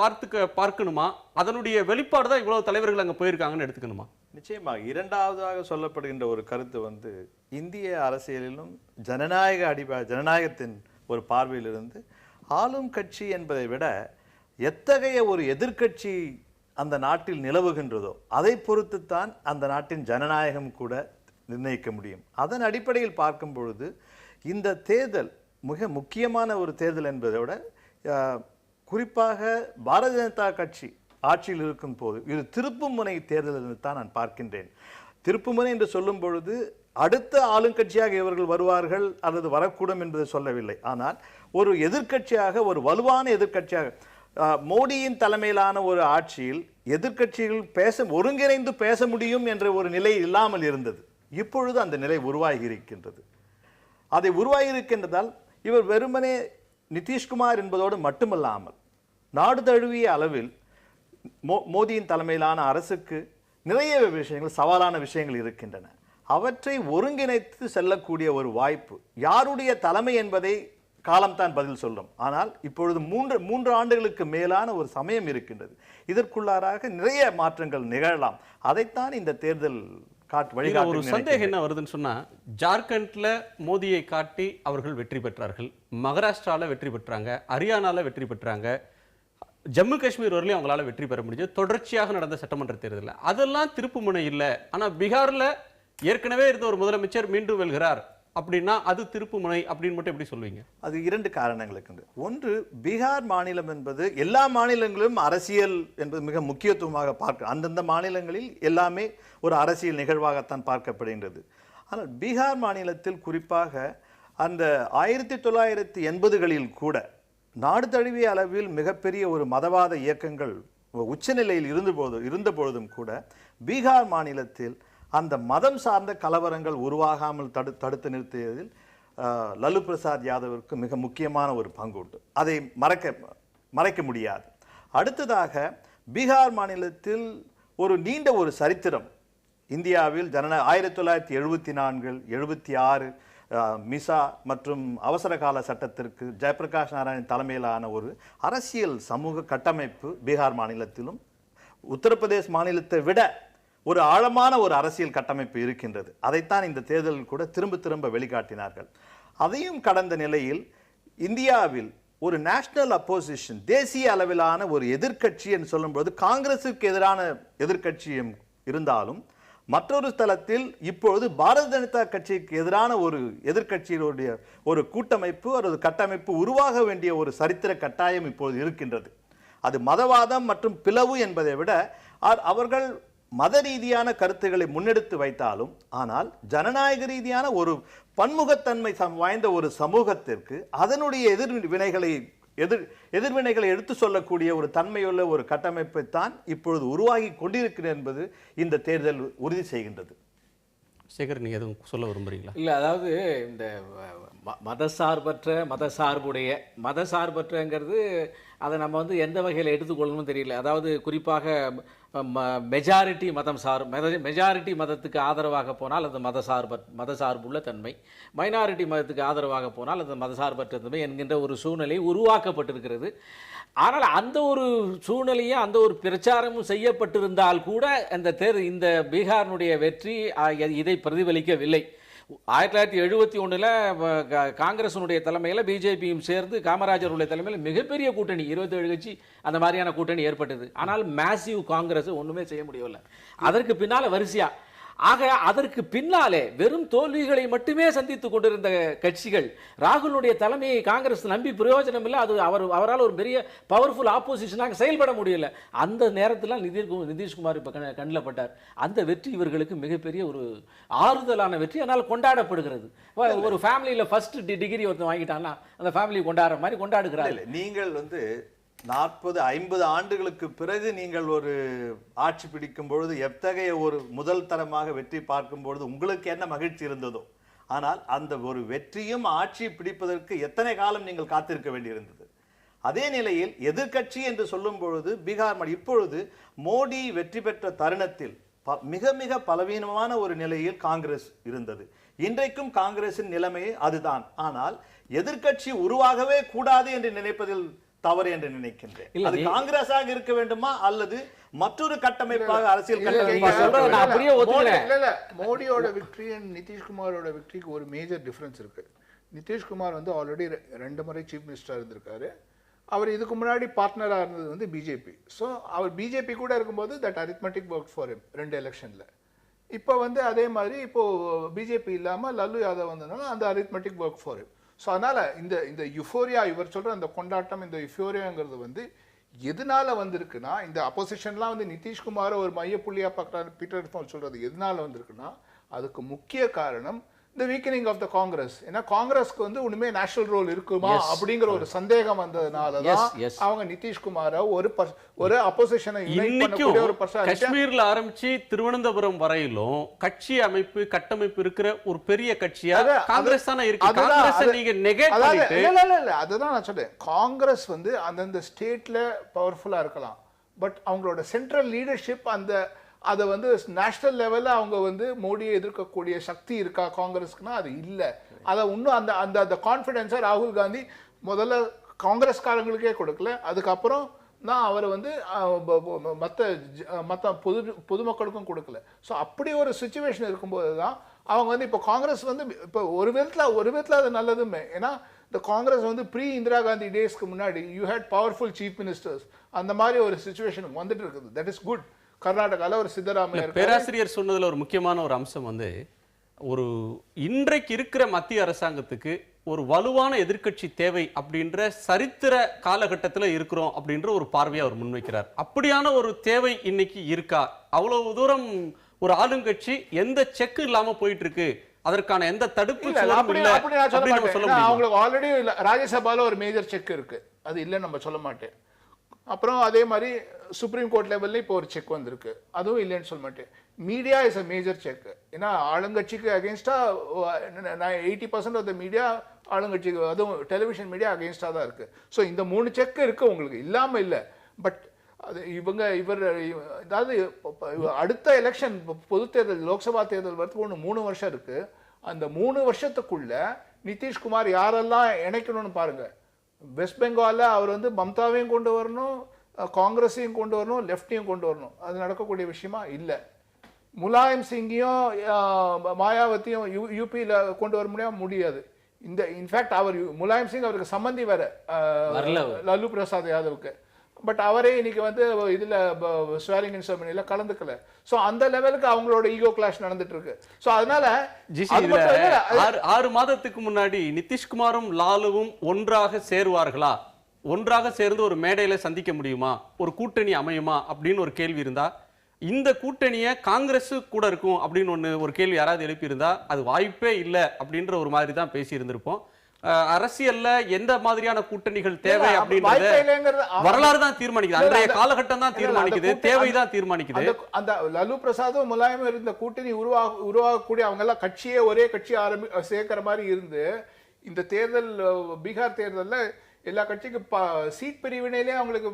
பார்க்கணுமா? அதனுடைய வெளிப்பாடு தான் இவ்வளவு தலைவர்கள் அங்க போயிருக்காங்கன்னு எடுத்துக்கணுமா? நிச்சயமாக. இரண்டாவதாக சொல்லப்படுகின்ற ஒரு கருத்து வந்து இந்திய அரசியலிலும் ஜனநாயகத்தின் ஒரு பார்வையிலிருந்து ஆளும் கட்சி என்பதை விட எத்தகைய ஒரு எதிர்க்கட்சி அந்த நாட்டில் நிலவுகின்றதோ அதை பொறுத்துத்தான் அந்த நாட்டின் ஜனநாயகம் கூட நிர்ணயிக்க முடியும். அதன் அடிப்படையில் பார்க்கும் பொழுது இந்த தேர்தல் மிக முக்கியமான ஒரு தேர்தல் என்பதை விட குறிப்பாக பாரதிய ஜனதா கட்சி ஆட்சியில் இருக்கும் போது இது திருப்புமுனை தேர்தல் என்று தான் நான் பார்க்கின்றேன். திருப்புமுனை என்று சொல்லும் பொழுது அடுத்த ஆளுங்கட்சியாக இவர்கள் வருவார்கள் அல்லது வரக்கூடும் என்பதை சொல்லவில்லை. ஆனால் ஒரு எதிர்க்கட்சியாக, ஒரு வலுவான எதிர்க்கட்சியாக, மோடியின் தலைமையிலான ஒரு ஆட்சியில் எதிர்க்கட்சிகள் ஒருங்கிணைந்து பேச முடியும் என்ற ஒரு நிலை இல்லாமல் இருந்தது. இப்பொழுது அந்த நிலை உருவாகி இருக்கின்றது. அதை உருவாகி இருக்கின்றதால் இவர் வெறுமனே நிதிஷ்குமார் என்பதோடு மட்டுமல்லாமல் நாடு தழுவிய அளவில் மோடியின் தலைமையிலான அரசுக்கு நிறைய விஷயங்கள், சவாலான விஷயங்கள் இருக்கின்றன. அவற்றை ஒருங்கிணைத்து செல்லக்கூடிய ஒரு வாய்ப்பு யாருடைய தலைமை என்பதை காலம்தான் பதில் சொல்லும். ஆனால் இப்பொழுது 3 ஆண்டுகளுக்கு மேலான ஒரு சமயம் இருக்கின்றது. இதற்குள்ளாராக நிறைய மாற்றங்கள் நிகழலாம். அதைத்தான் இந்த தேர்தல் ஒரு சந்தேகம் என்ன வருதுன்னு சொன்னா, ஜார்க்கண்ட்ல மோடியை காட்டி அவர்கள் வெற்றி பெற்றார்கள், மகாராஷ்டிரால வெற்றி பெற்றாங்க, ஹரியானால வெற்றி பெற்றாங்க, ஜம்மு காஷ்மீர் வரலையும் அவங்களால வெற்றி பெற முடிஞ்சது தொடர்ச்சியாக நடந்த சட்டமன்ற தேர்தலில். அதெல்லாம் திருப்புமுனை இல்லை. ஆனா பீகார்ல ஏற்கனவே இருந்த ஒரு முதலமைச்சர் மீண்டும் வெல்கிறார் அப்படின்னா அது திருப்புமுனை அப்படின்னு மட்டும் எப்படி சொல்லுவீங்க? அது 2 காரணங்களுக்கு உண்டு. ஒன்று, பீகார் மாநிலம் என்பது எல்லா மாநிலங்களிலும் அரசியல் என்பது மிக முக்கியத்துவமாக பார்க்க, அந்தந்த மாநிலங்களில் எல்லாமே ஒரு அரசியல் நிகழ்வாகத்தான் பார்க்கப்படுகின்றது. ஆனால் பீகார் மாநிலத்தில் குறிப்பாக அந்த 1980களில் கூட நாடு தழுவிய அளவில் மிகப்பெரிய ஒரு மதவாத இயக்கங்கள் உச்சநிலையில் இருந்த பொழுதும் கூட பீகார் மாநிலத்தில் அந்த மதம் சார்ந்த கலவரங்கள் உருவாகாமல் தடுத்து நிறுத்தியதில் லல்லு பிரசாத் யாதவிற்கு மிக முக்கியமான ஒரு பங்கு உண்டு. அதை மறைக்க முடியாது. அடுத்ததாக பீகார் மாநிலத்தில் ஒரு நீண்ட ஒரு சரித்திரம் இந்தியாவில் 1974 76 மிசா மற்றும் அவசர கால சட்டத்திற்கு ஜெயபிரகாஷ் நாராயண் தலைமையிலான ஒரு அரசியல் சமூக கட்டமைப்பு பீகார் மாநிலத்திலும் உத்தரப்பிரதேஷ் மாநிலத்தை விட ஒரு ஆழமான ஒரு அரசியல் கட்டமைப்பு இருக்கின்றது. அதைத்தான் இந்த தேர்தலில் கூட திரும்ப வெளிக்காட்டினார்கள். அதையும் கடந்த நிலையில் இந்தியாவில் ஒரு நேஷனல் அப்போசிஷன், தேசிய அளவிலான ஒரு எதிர்க்கட்சி என்று சொல்லும்போது காங்கிரசுக்கு எதிரான எதிர்க்கட்சியும் இருந்தாலும் மற்றொரு தளத்தில் இப்பொழுது பாரதிய ஜனதா கட்சிக்கு எதிரான ஒரு எதிர்க்கட்சியினுடைய ஒரு கூட்டமைப்பு, ஒரு கட்டமைப்பு உருவாக வேண்டிய ஒரு சரித்திர கட்டாயம் இப்போது இருக்கின்றது. அது மதவாதம் மற்றும் பிளவு என்பதை விட அவர்கள் மத ரீதியான கருத்துக்களை முன்னெடுத்து வைத்தாலும், ஆனால் ஜனநாயக ரீதியான ஒரு பன்முகத்தன்மை வாய்ந்த ஒரு சமூகத்திற்கு அதனுடைய எதிர்வினைகளை எடுத்து சொல்லக்கூடிய ஒரு தன்மையுள்ள ஒரு கட்டமைப்பை தான் இப்பொழுது உருவாகி கொண்டிருக்கிறது என்பது இந்த தேர்தல் உறுதி செய்கின்றது. சேகர், நீங்க எதுவும் சொல்ல விரும்புறீங்களா? இல்லை, அதாவது இந்த மதசார்பற்றங்கிறது அதை நம்ம வந்து எந்த வகையில் எடுத்துக்கொள்ளணும்னு தெரியல. அதாவது குறிப்பாக மெஜாரிட்டி மெஜாரிட்டி மதத்துக்கு ஆதரவாக போனால் அது மதசார்புள்ள தன்மை, மைனாரிட்டி மதத்துக்கு ஆதரவாக போனால் அது மதசார்பற்ற தன்மை என்கின்ற ஒரு சூழ்நிலை உருவாக்கப்பட்டிருக்கிறது. ஆனால் அந்த ஒரு சூழ்நிலையும் அந்த ஒரு பிரச்சாரமும் செய்யப்பட்டிருந்தால் கூட இந்த பீகாரினுடைய வெற்றி இதை பிரதிபலிக்கவில்லை. 1971 காங்கிரஸினுடைய தலைமையில் பிஜேபியும் சேர்ந்து காமராஜருடைய தலைமையில் மிகப்பெரிய கூட்டணி 27 கட்சி அந்த மாதிரியான கூட்டணி ஏற்பட்டது. ஆனால் மேசிவ் காங்கிரஸ் ஒன்றுமே செய்ய முடியவில்லை. அதற்கு பின்னால் வரிசையா அதற்கு பின்னாலே வெறும் தோல்விகளை மட்டுமே சந்தித்துக் கொண்டிருந்த கட்சிகள் ராகுலுடைய தலைமையை காங்கிரஸ் நம்பி பிரயோஜனம் இல்லை. அது அவரால் ஒரு பெரிய பவர்ஃபுல் ஆப்போசிஷனாக செயல்பட முடியல. அந்த நேரத்தில் நிதிஷ்குமார் இப்போ கண்ணில் பட்டார். அந்த வெற்றி இவர்களுக்கு மிகப்பெரிய ஒரு ஆறுதலான வெற்றி, அதனால் கொண்டாடப்படுகிறது. ஒரு ஃபேமிலியில் ஃபர்ஸ்ட் டிகிரி ஒருத்தன் வாங்கிட்டான்னா அந்த ஃபேமிலி கொண்டாடுற மாதிரி கொண்டாடுகிறார்கள். நீங்கள் 40-50 ஆண்டுகளுக்கு பிறகு நீங்கள் ஒரு ஆட்சி பிடிக்கும் பொழுது எத்தகைய ஒரு முதல் தரமாக வெற்றி பார்க்கும் பொழுது உங்களுக்கு என்ன மகிழ்ச்சி இருந்ததோ, ஆனால் அந்த ஒரு வெற்றியும் ஆட்சி பிடிப்பதற்கு எத்தனை காலம் நீங்கள் காத்திருக்க வேண்டியிருந்தது. அதே நிலையில் எதிர்க்கட்சி என்று சொல்லும் பொழுது பீகார் இப்பொழுது மோடி வெற்றி பெற்ற தருணத்தில் மிக பலவீனமான ஒரு நிலையில் காங்கிரஸ் இருந்தது. இன்றைக்கும் காங்கிரசின் நிலைமை அதுதான். ஆனால் எதிர்க்கட்சி உருவாகவே கூடாது என்று நினைப்பதில் தவறு என்று நினைக்கின்றேன். அது காங்கிரஸாக இருக்க வேண்டுமா அல்லது மற்றொரு கட்டமைப்பாக அரசியல் மோடியோட விக்டரி அண்ட் நிதிஷ்குமாரோட விக்டரிக்கு ஒரு மேஜர் டிஃபரன்ஸ் இருக்கு. நிதிஷ்குமார் ஆல்ரெடி 2 முறை சீஃப் மினிஸ்டர் இருந்திருக்காரு. அவர் இதுக்கு முன்னாடி பார்ட்னராக இருந்தது பிஜேபி. ஸோ அவர் பிஜேபி கூட இருக்கும்போது that arithmetic work for him 2 எலெக்ஷன்ல. இப்போ அதே மாதிரி இப்போ பிஜேபி இல்லாமல் லல்லு யாதவ் வந்ததுனால அந்த arithmetic work for him. So அதனால் இந்த யுஃபோரியா, இவர் சொல்கிற அந்த கொண்டாட்டம், இந்த யுஃபோரியாங்கிறது எதனால வந்திருக்குன்னா, இந்த அப்போசிஷன்லாம் நிதிஷ்குமாரை ஒரு மையப்புள்ளியாக பார்க்குறாரு பீட்டர் சொல்கிறது எதனால வந்திருக்குன்னா, அதுக்கு முக்கிய காரணம் the weakening of the Congress. ஏன்னா காங்கிரஸ்க்கு ஒண்ணுமே நேஷனல் ரோல் இருக்குமா அப்படிங்கிற ஒரு சந்தேகம் வந்ததனால தான் அவங்க நிதிஷ்குமாரை ஒரு அப்போசிஷனை யுனைட் பண்ணக்கூடிய ஒரு பர்சன். காஷ்மீர்ல ஆரம்பிச்சு திருவனந்தபுரம் வரையிலும் கட்சி அமைப்பு கட்டமைப்பு இருக்கிற ஒரு பெரிய கட்சியா காங்கிரஸ் தான இருக்கு. காங்கிரஸ் நீங்க நெகேட் பண்ணிட்டு இல்ல அதுதான் நான் சொல்றேன். காங்கிரஸ் அந்தந்த ஸ்டேட்ல பவர்ஃபுல்லா இருக்கலாம், பட் அவங்களோட சென்ட்ரல் லீடர்ஷிப் அதை நேஷனல் லெவல்ல அவங்க மோடியை எதிர்க்கக்கூடிய சக்தி இருக்கா காங்கிரஸ்க்குன்னா அது இல்லை. அதை இன்னும் அந்த கான்ஃபிடென்ஸை ராகுல் காந்தி முதல்ல காங்கிரஸ்காரங்களுக்கே கொடுக்கல, அதுக்கப்புறம் தான் அவர் மற்ற பொதுமக்களுக்கும் கொடுக்கல. ஸோ அப்படி ஒரு சுச்சுவேஷன் இருக்கும்போது தான் அவங்க இப்போ காங்கிரஸ் இப்போ ஒரு விதத்தில் அது நல்லதுமே. ஏன்னா இந்த காங்கிரஸ் வந்து ப்ரீ இந்திரா காந்தி டேஸ்க்கு முன்னாடி you had powerful chief ministers. அந்த மாதிரி ஒரு சிச்சுவேஷனுக்கு வந்துட்டு இருக்குது. That is good. கர்நாடகாவில் ஒரு சித்தராமையா இருக்காரு. பேராசிரியர் சொன்னதுல ஒரு முக்கியமான ஒரு அம்சம் வந்து, ஒரு இன்றைக்கு இருக்கிற மத்திய அரசாங்கத்துக்கு ஒரு வலுவான எதிர்க்கட்சி தேவை அப்படின்ற சரித்திர காலகட்டத்தில் இருக்கிறோம் அப்படின்ற ஒரு பார்வையை அவர் முன்வைக்கிறார். அப்படியான ஒரு தேவை இன்னைக்கு இருக்கா? அவ்வளவு தூரம் ஒரு ஆளுங்கட்சி எந்த செக் இல்லாம போயிட்டு இருக்கு, அதற்கான எந்த தடுப்பு அவங்களுக்கு ஆல்ரெடி ராஜ்யசபால ஒரு மேஜர் செக் இருக்கு, அது இல்லைன்னு நம்ம சொல்ல மாட்டேன். அப்புறம் அதே மாதிரி சுப்ரீம் கோர்ட் லெவல்ல இப்போ ஒரு செக் வந்திருக்கு, அதுவும் இல்லைன்னு சொல்ல மாட்டேன். Media is a major check. ஏன்னா ஆளுங்கட்சிக்கு அகேன்ஸ்டா 80% ஆஃப் த மீடியா ஆளுங்கட்சிக்கு, அதுவும் டெலிவிஷன் மீடியா அகேன்ஸ்டா தான் இருக்கு. ஸோ இந்த 3 செக் இருக்கு உங்களுக்கு, இல்லாம இல்லை. பட் அது இவர் அதாவது அடுத்த எலெக்ஷன் பொது தேர்தல் லோக்சபா தேர்தல் வரதுக்கு 3 வருஷம் இருக்கு. அந்த 3 வருஷத்துக்குள்ள நிதிஷ்குமார் யாரெல்லாம் இணைக்கணும்னு பாருங்க. வெஸ்ட் பெங்கால்ல அவர் வந்து மம்தாவையும் கொண்டு வரணும், காங்கிரஸையும் கொண்டு வரணும், லெஃப்டையும் கொண்டு வரணும். அது நடக்கக்கூடிய விஷயமா இல்லை. முலாயம் சிங்கையும் மாயாவதியும் யூபியில் கொண்டு வர முடியாது. இந்த இன்ஃபேக்ட் அவர் முலாயம் சிங் அவருக்கு சம்பந்தி வேற லாலு பிரசாத் யாதவுக்கு. பட் அவரே இன்னைக்கு வந்து இதுல ஸ்வேரிங் இன் செரமனில கலந்துக்கல. சோ அந்த லெவலுக்கு அவங்களோட ஈகோ கிளாஷ் நடந்துட்டு இருக்கு. சோ அதனால 6 மாதத்துக்கு முன்னாடி நிதிஷ்குமாரும் லாலுவும் ஒன்றாக சேருவார்களா, ஒன்றாக சேர்ந்து ஒரு மேடையில சந்திக்க முடியுமா, ஒரு கூட்டணி அமையுமா அப்படின்னு ஒரு கேள்வி இருந்தா, இந்த கூட்டணியை காங்கிரஸ் கூட இருக்கும் அப்படின்னு ஒரு கேள்வி யாராவது எழுப்பியிருந்தா அது வாய்ப்பே இல்லை அப்படின்ற ஒரு மாதிரி தான் பேசி இருந்திருப்போம். அரசியல்ல எந்த மாதிரியான கூட்டணிகள் தேவை அப்படின்றது வரலாறு தான் தீர்மானிக்குது, அன்றைய காலகட்டம் தான் தீர்மானிக்குது, தேவைதான் தீர்மானிக்குது. அந்த லல்லு பிரசாதும் முலாயமும் இருந்த கூட்டணி உருவாகக்கூடிய அவங்க எல்லாம் கட்சியே ஒரே கட்சி சேர்க்கிற மாதிரி இருந்து, இந்த தேர்தல் பீகார் தேர்தல்ல எல்லா கட்சிக்கும் சீட் பிரிவினையிலே அவங்களுக்கு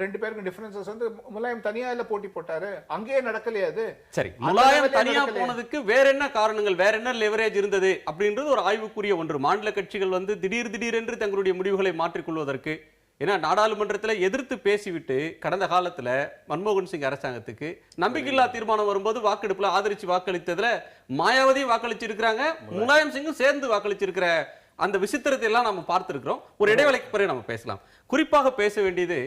2 பேருக்கு டிஃபரன்சஸ் வந்து முலாயம் தனியா இல்ல போட்டி போட்டாரு, அங்கேயே நடக்கலையா? அது சரி, முலாயம் தனியா போனதுக்கு வேற என்ன காரணங்கள், வேற என்ன லெவரேஜ் இருந்தது அப்படின்றது ஒரு ஆய்வுக்குரிய ஒன்று. மாநில கட்சிகள் வந்து திடீரென்று தங்களுடைய முடிவுகளை மாற்றிக்கொள்வதற்கு, ஏன்னா நாடாளுமன்றத்தில் எதிர்த்து பேசிவிட்டு கடந்த காலத்துல மன்மோகன் சிங் அரசாங்கத்துக்கு நம்பிக்கையில்லா தீர்மானம் வரும்போது வாக்கெடுப்புல ஆதரிச்சு வாக்களித்ததுல மாயாவதியும் வாக்களிச்சு இருக்கிறாங்க, முலாயம் சிங்கும் சேர்ந்து வாக்களிச்சிருக்கிற அந்த விசித்திரத்தை எல்லாம் நம்ம பார்த்திருக்கிறோம். ஒரு இடைவேளைக்கு பிறகு நம்ம பேசலாம். குறிப்பாக பேச வேண்டியது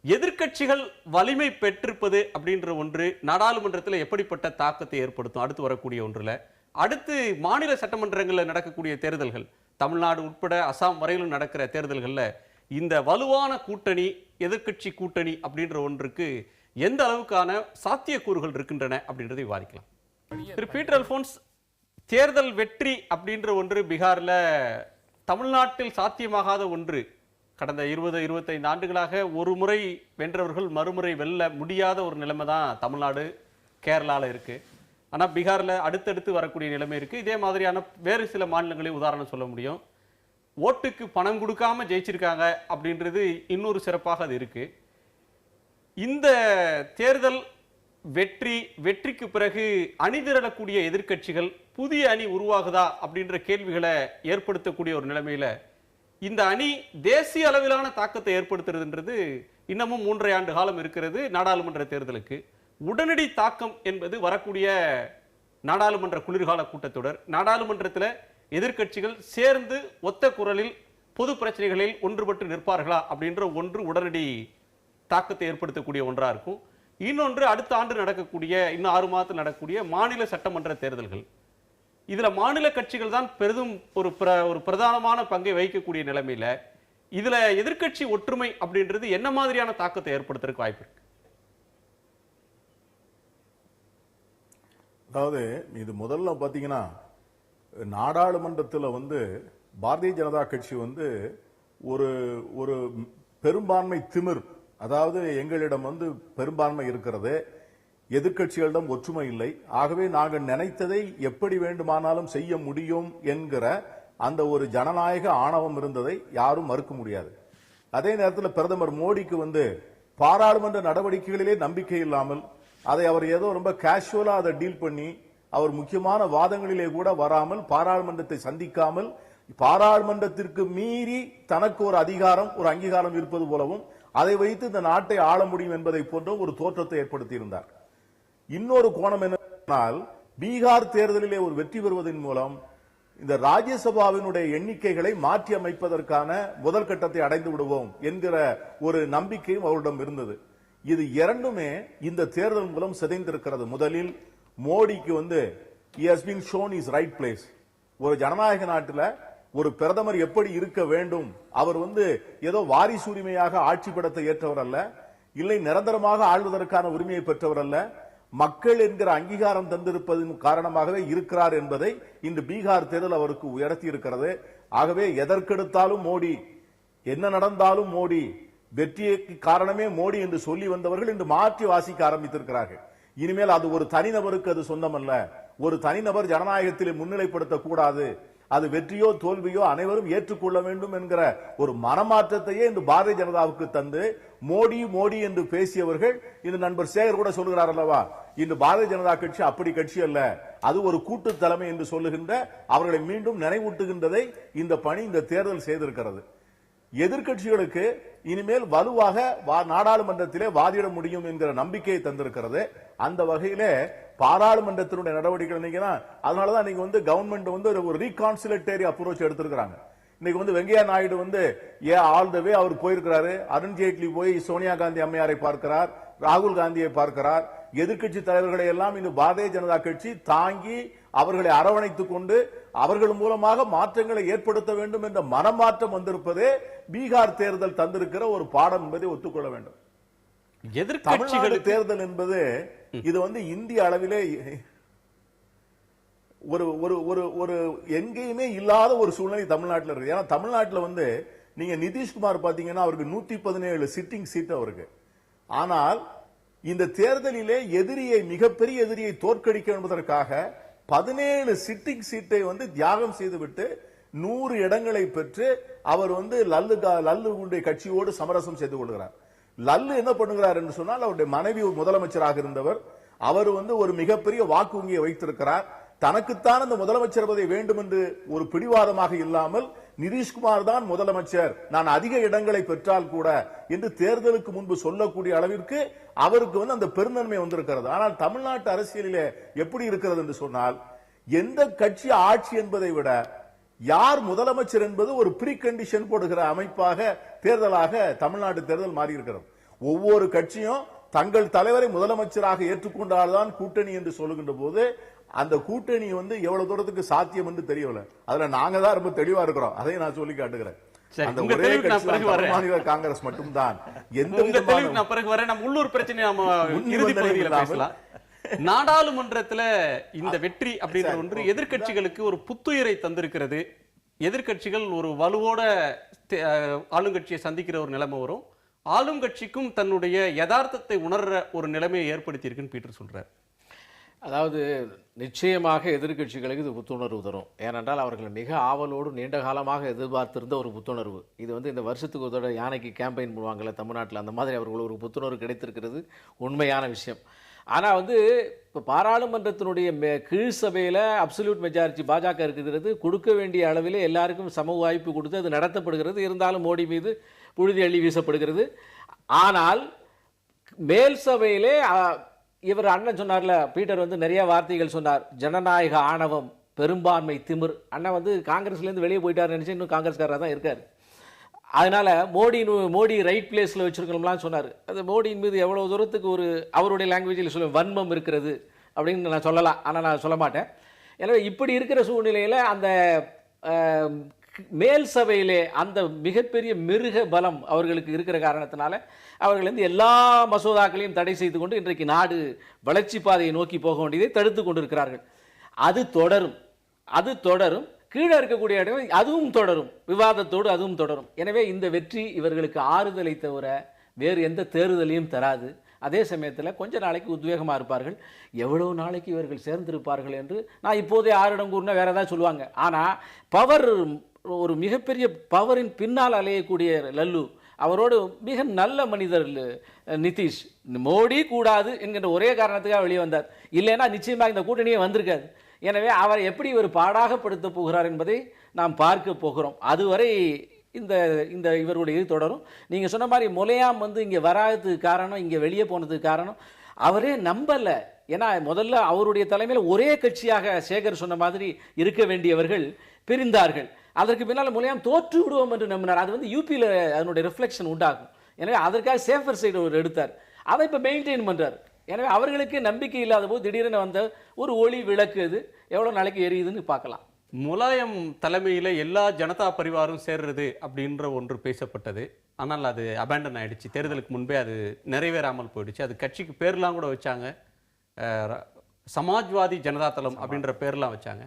எதிர்க்கட்சிகள் வலிமை பெற்றிருப்பது அப்படின்ற ஒன்று நாடாளுமன்றத்தில் எப்படிப்பட்ட தாக்கத்தை ஏற்படுத்தும் அடுத்து வரக்கூடிய ஒன்றுல. அடுத்து மாநில சட்டமன்றங்களில் நடக்கக்கூடிய தேர்தல்கள், தமிழ்நாடு உட்பட அசாம் வரையிலும் நடக்கிற தேர்தல்களில் இந்த வலுவான கூட்டணி, எதிர்க்கட்சி கூட்டணி அப்படின்ற ஒன்றுக்கு எந்த அளவுக்கான சாத்தியக்கூறுகள் இருக்கின்றன அப்படின்றதை விவாதிக்கலாம். திரு பீட்டர் அல்போன்ஸ், தேர்தல் வெற்றி அப்படின்ற ஒன்று பீகார்ல தமிழ்நாட்டில் சாத்தியமாகாத ஒன்று. கடந்த 20-25 ஆண்டுகளாக ஒரு முறை வென்றவர்கள் மறுமுறை வெல்ல முடியாத ஒரு நிலைமை தான் தமிழ்நாடு கேரளால இருக்கு. ஆனா பீகார்ல அடுத்தடுத்து வரக்கூடிய நிலைமை இருக்கு. இதே மாதிரியான வேறு சில மாநிலங்களையும் உதாரணம் சொல்ல முடியும். ஓட்டுக்கு பணம் கொடுக்காம ஜெயிச்சிருக்காங்க அப்படின்றது இன்னொரு சிறப்பாக அது இருக்கு. இந்த தேர்தல் வெற்றிக்கு பிறகு அணிதிரளக்கூடிய எதிர்க்கட்சிகள் புதிய அணி உருவாகுதா அப்படின்ற கேள்விகளை ஏற்படுத்தக்கூடிய ஒரு நிலைமையில இந்த அணி தேசிய அளவிலான தாக்கத்தை ஏற்படுத்துறதுன்றது இன்னமும் 3.5 ஆண்டு காலம் இருக்கிறது. நாடாளுமன்ற தேர்தலுக்கு உடனடி தாக்கம் என்பது வரக்கூடிய நாடாளுமன்ற குளிர்கால கூட்டத்தொடர். நாடாளுமன்றத்தில் எதிர்க்கட்சிகள் சேர்ந்து ஒத்த குரலில் பொது பிரச்சனைகளில் ஒன்றுபட்டு நிற்பார்களா அப்படின்ற ஒன்று உடனடி தாக்கத்தை ஏற்படுத்தக்கூடிய ஒன்றா இருக்கும். இன்னொன்று அடுத்த ஆண்டு நடக்கக்கூடிய, இன்னும் 6 மாதத்தில் நடக்கக்கூடிய மாநில சட்டமன்ற தேர்தல்கள். இதுல மாநில கட்சிகள் தான் பெரிதும் ஒரு பிரதானமான பங்கை வகிக்கக்கூடிய நிலைமையில இதுல எதிர்க்கட்சி ஒற்றுமை அப்படின்றது என்ன மாதிரியான தாக்கத்தை ஏற்படுத்துறதுக்கு வாய்ப்பு இருக்கு? அதாவது இது முதல்ல பாத்தீங்கன்னா நாடாளுமன்றத்தில் வந்து பாரதிய ஜனதா கட்சி வந்து ஒரு ஒரு பெரும்பான்மை திமிர், அதாவது எங்களிடம் வந்து பெரும்பான்மை இருக்கிறது, எதிர்க்கட்சிகளிடம் ஒற்றுமை இல்லை, ஆகவே நாங்கள் நினைத்ததை எப்படி வேண்டுமானாலும் செய்ய முடியும் என்கிற அந்த ஒரு ஜனநாயக ஆணவம் இருந்ததை யாரும் மறுக்க முடியாது. அதே நேரத்தில் பிரதமர் மோடிக்கு வந்து பாராளுமன்ற நடவடிக்கைகளிலே நம்பிக்கை இல்லாமல், அதை அவர் ஏதோ ரொம்ப கேஷுவலா அதை டீல் பண்ணி, அவர் முக்கியமான வாதங்களிலே கூட வராமல், பாராளுமன்றத்தை சந்திக்காமல், பாராளுமன்றத்திற்கு மீறி தனக்கு ஒரு அதிகாரம், ஒரு அங்கீகாரம் இருப்பது போலவும் அதை வைத்து இந்த நாட்டை ஆள முடியும் என்பதை போன்ற ஒரு தோற்றத்தை ஏற்படுத்தியிருந்தார். இன்னொரு கோணம் என்னவென்றால், பீகார் தேர்தலிலே ஒரு வெற்றி பெறுவதன் மூலம் இந்த ராஜ்யசபாவினுடைய எண்ணிக்கைகளை மாற்றி அமைப்பதற்கான முதல் கட்டத்தை அடைந்து விடுவோம் என்கிற ஒரு நம்பிக்கையும் அவரிடம் இருந்தது. இது இரண்டுமே இந்த தேர்தல் மூலம் சிதைந்திருக்கிறது. முதலில் மோடிக்கு வந்து he has been shown his right place. ஒரு ஜனநாயக நாட்டில் ஒரு பிரதமர் எப்படி இருக்க வேண்டும், அவர் வந்து ஏதோ வாரிசு உரிமையாக ஆட்சி படத்தை ஏற்றவர் அல்ல, இல்லை நிரந்தரமாக ஆள்வதற்கான உரிமையை பெற்றவர் அல்ல, மக்கள் என்கிற அங்கீகாரம் தந்திருப்பதன் காரணமாகவே இருக்கிறார் என்பதை இன்று பீகார் தேர்தல் அவருக்கு உயர்த்தி இருக்கிறது. ஆகவே எதற்கெடுத்தாலும் மோடி, என்ன நடந்தாலும் மோடி, வெற்றிக்கு காரணமே மோடி என்று சொல்லி வந்தவர்கள் இன்று மாற்றி வாசிக்க ஆரம்பித்திருக்கிறார்கள். இனிமேல் அது ஒரு தனிநபருக்கு அது சொந்தமல்ல. ஒரு தனிநபர் ஜனநாயகத்தில் முன்னிலைப்படுத்த கூடாது. அது வெற்றியோ தோல்வியோ அனைவரும் ஏற்றுக்கொள்ள வேண்டும் என்கிற ஒரு மனமாற்றத்தையே இந்த பாரதிய ஜனதாவுக்கு தந்து மோடி மோடி என்று பேசியவர்கள் இந்த நண்பர் சேகர் கூட சொல்கிறார் அல்லவா, இந்த பாரதிய ஜனதா கட்சி அப்படி கட்சி அல்ல, அது ஒரு கூட்டு தலைமை என்று சொல்லுகின்ற அவர்களை மீண்டும் நினைவூட்டுகின்றதை இந்த பணி இந்த தேர்தல் செய்திருக்கிறது. எதிர்கட்சிகளுக்கு இனிமேல் வலுவாக நாடாளுமன்றத்திலே வாதிட முடியும் என்கிற நம்பிக்கையை தந்திருக்கிறது. அந்த வகையிலே பாராளுமன்றத்தினுடைய நடவடிக்கை அதனாலதான் நீங்க வந்து கவர்மெண்ட் வந்து ஒரு ரீகான்சிலேட்டரி அப்ரோச் எடுத்திருக்கிறாங்க. இன்னைக்கு வந்து வெங்கையா நாயுடு வந்து ஆல் த வே அவர் போயிருக்கிறாரு. அருண்ஜேட்லி போய் சோனியா காந்தி அம்மையாரை பார்க்கிறார், ராகுல் காந்தியை பார்க்கிறார். எதிர்கட்சி தலைவர்களை எல்லாம் இந்த பாரதிய ஜனதா கட்சி தாங்கி அவர்களை அரவணைத்துக் கொண்டு அவர்கள் மூலமாக மாற்றங்களை ஏற்படுத்த வேண்டும் என்ற மனமாற்றம் வந்திருப்பதே பீகார் தேர்தல் தந்திருக்கிற ஒரு பாடம் என்பதை ஒத்துக்கொள்ள வேண்டும். தமிழ்நாடு தேர்தல் என்பது இது வந்து இந்திய அளவிலே ஒரு ஒரு ஒரு ஒரு எங்கேயுமே இல்லாத ஒரு சூழ்நிலை தமிழ்நாட்டில் இருக்கு. ஏன்னா தமிழ்நாட்டில் வந்து நீங்க நிதிஷ்குமார் பாத்தீங்கன்னா அவருக்கு 117 சிட்டிங் சீட் அவருக்கு. ஆனால் இந்த தேர்தலிலே எதிரியை, மிகப்பெரிய எதிரியை தோற்கடிக்க என்பதற்காக 17 சிட்டிங் சீட்டை வந்து தியாகம் செய்துவிட்டு 100 இடங்களை பெற்று அவர் வந்து லல்லுடைய கட்சியோடு சமரசம் செய்து கொள்கிறார். லல்லு என்ன பண்ணுகிறார் என்று சொன்னால், அவருடைய மனைவி முதலமைச்சராக இருந்தவர், அவர் வந்து ஒரு மிகப்பெரிய வாக்கு வங்கியை வைத்திருக்கிறார். தனக்குத்தான் அந்த முதலமைச்சர் பதவி வேண்டும் என்று ஒரு பிடிவாதமாக இல்லாமல் நிதிஷ்குமார் தான் முதலமைச்சர், நான் அதிக இடங்களை பெற்றால் கூட என்று தேர்தலுக்கு முன்பு சொல்லக்கூடிய அளவிற்கு அவருக்கு வந்து அந்த பெருந்தன்மை வந்திருக்கிறது. ஆனால் தமிழ்நாட்டு அரசியலிலே எப்படி இருக்கிறது என்று சொன்னால், எந்த கட்சி ஆட்சி என்பதை விட யார் முதலமைச்சர் என்பது ஒரு ப்ரீ கண்டிஷன் போடுகிற அமைப்பாக தேர்தலாக தமிழ்நாட்டு தேர்தல் மாறி இருக்கிறது. ஒவ்வொரு கட்சியும் தங்கள் தலைவரை முதலமைச்சராக ஏற்றுக்கொண்டால்தான் கூட்டணி என்று சொல்லுகின்ற போது அந்த கூட்டணி வந்து எவ்வளவு தூரத்துக்கு சாத்தியம் என்று தெரியவில்லை. அதுல நாங்க தான் ரொம்ப தெளிவா இருக்கிறோம். அதை நான் சொல்லி காட்டுகிறேன். அந்த ஒரே மாநில காங்கிரஸ் மட்டும்தான். எந்த விதமான பிறகு வர நம்ம உள்ளூர் பிரச்சனை பேசலாம். நாடாளுமன்றத்துல இந்த வெற்றி அப்படின்ற ஒன்று எதிர்க்கட்சிகளுக்கு ஒரு புத்துயிரை தந்திருக்கிறது. எதிர்க்கட்சிகள் ஒரு வலுவோட ஆளுங்கட்சியை சந்திக்கிற ஒரு நிலைமை வரும். ஆளும் கட்சிக்கும் தன்னுடைய யதார்த்தத்தை உணர்ற ஒரு நிலைமையை ஏற்படுத்தி இருக்குன்னு பீட்டர் சொல்றார். அதாவது நிச்சயமாக எதிர்க்கட்சிகளுக்கு இது புத்துணர்வு தரும். ஏனென்றால் அவர்கள் மிக ஆவலோடு நீண்ட காலமாக எதிர்பார்த்திருந்த ஒரு புத்துணர்வு. இது வந்து இந்த வருஷத்துக்கு ஒரு தடவை யானைக்கு கேம்பெயின் பண்ணுவாங்கள்ல தமிழ்நாட்டில், அந்த மாதிரி அவர்கள் ஒரு புத்துணர்வு கிடைத்திருக்கிறது, உண்மையான விஷயம். ஆனால் வந்து இப்போ பாராளுமன்றத்தினுடைய கீழ் சபையில் அப்சல்யூட் மெஜாரிட்டி பாஜக இருக்கிறது, கொடுக்க வேண்டிய அளவில் எல்லாருக்கும் சம வாய்ப்பு கொடுத்து அது நடத்தப்படுகிறது. இருந்தாலும் மோடி மீது புழுதி அள்ளி வீசப்படுகிறது. ஆனால் மேல் சபையிலே இவர் அண்ணன் சொன்னார்ல, பீட்டர் வந்து நிறைய வார்த்தைகள் சொன்னார். ஜனநாயக ஆணவம், பெரும்பான்மை திமிர். அண்ணன் வந்து காங்கிரஸ்லேருந்து வெளியே போயிட்டார் நினச்சி இன்னும் காங்கிரஸ்காரராக தான் இருக்கார். அதனால் மோடி ரைட் பிளேஸில் வச்சுருக்கணும்லாம் சொன்னார். அது மோடியின் மீது எவ்வளோ தூரத்துக்கு ஒரு அவருடைய லாங்குவேஜில் சொல்ல வன்மம் இருக்கிறது அப்படின்னு நான் சொல்லலாம். ஆனால் நான் சொல்ல மாட்டேன். எனவே இப்படி இருக்கிற சூழ்நிலையில் அந்த மேல் சபையிலே அந்த மிகப்பெரிய மிருக பலம் அவர்களுக்கு இருக்கிற காரணத்தினால அவர்கள் வந்து எல்லா மசோதாக்களையும் தடை செய்து கொண்டு இன்றைக்கு நாடு வளர்ச்சி பாதையை நோக்கி போக வேண்டியதை தடுத்து கொண்டிருக்கிறார்கள். அது தொடரும். கீழே இருக்கக்கூடிய இடம் அதுவும் தொடரும், விவாதத்தோடு அதுவும் தொடரும். எனவே இந்த வெற்றி இவர்களுக்கு ஆறுதலை தவிர வேறு எந்த தேர்தலையும் தராது. அதே சமயத்தில் கொஞ்ச நாளைக்கு உத்வேகமாக இருப்பார்கள். எவ்வளவு நாளைக்கு இவர்கள் சேர்ந்திருப்பார்கள் என்று நான் இப்போதே 6 இடம் கூறினா வேற ஏதாவது சொல்லுவாங்க. ஆனால் பவர், ஒரு மிகப்பெரிய பவரின் பின்னால் அலையக்கூடிய லல்லு, அவரோடு மிக நல்ல மனிதர் நிதிஷ். மோடி கூடாது என்கின்ற ஒரே காரணத்துக்காக வெளியே வந்தார். இல்லைன்னா நிச்சயமாக இந்த கூட்டணியே வந்திருக்காது. எனவே அவர் எப்படி ஒரு பாடாகப்படுத்த போகிறார் என்பதை நாம் பார்க்க போகிறோம். அதுவரை இந்த இவருடைய இது தொடரும். நீங்கள் சொன்ன மாதிரி முலையாம் வந்து இங்கே வராததுக்கு காரணம், இங்கே வெளியே போனதுக்கு காரணம் அவரே நம்பலை. ஏன்னா முதல்ல அவருடைய தலைமையில் ஒரே கட்சியாக சேகர் சொன்ன மாதிரி இருக்க வேண்டியவர்கள் பிரிந்தார்கள். அதற்கு பின்னால் முலாயம் தோற்று விடுவோம் என்று நம்பினார். அது வந்து யூபியில் அதனுடைய ரிஃப்ளெக்ஷன் உண்டாகும். எனவே அதற்காக சேஃபர் சைடு ஒரு எடுத்தார். அதை இப்போ மெயின்டைன் பண்ணுறார். எனவே அவர்களுக்கு நம்பிக்கை இல்லாத போது திடீரென வந்த ஒரு ஒளி விளக்கு அது எவ்வளோ நாளைக்கு எரியுதுன்னு பார்க்கலாம். முலாயம் தலைமையில் எல்லா ஜனதா பரிவாரும் சேர்றது அப்படின்ற ஒன்று பேசப்பட்டது. ஆனால் அது அபேண்டன் ஆயிடுச்சு. தேர்தலுக்கு முன்பே அது நிறைவேறாமல் போயிடுச்சு. அது கட்சிக்கு பேர்லாம் கூட வச்சாங்க. சமாஜ்வாதி ஜனதா தளம் அப்படின்ற பேர்லாம் வச்சாங்க.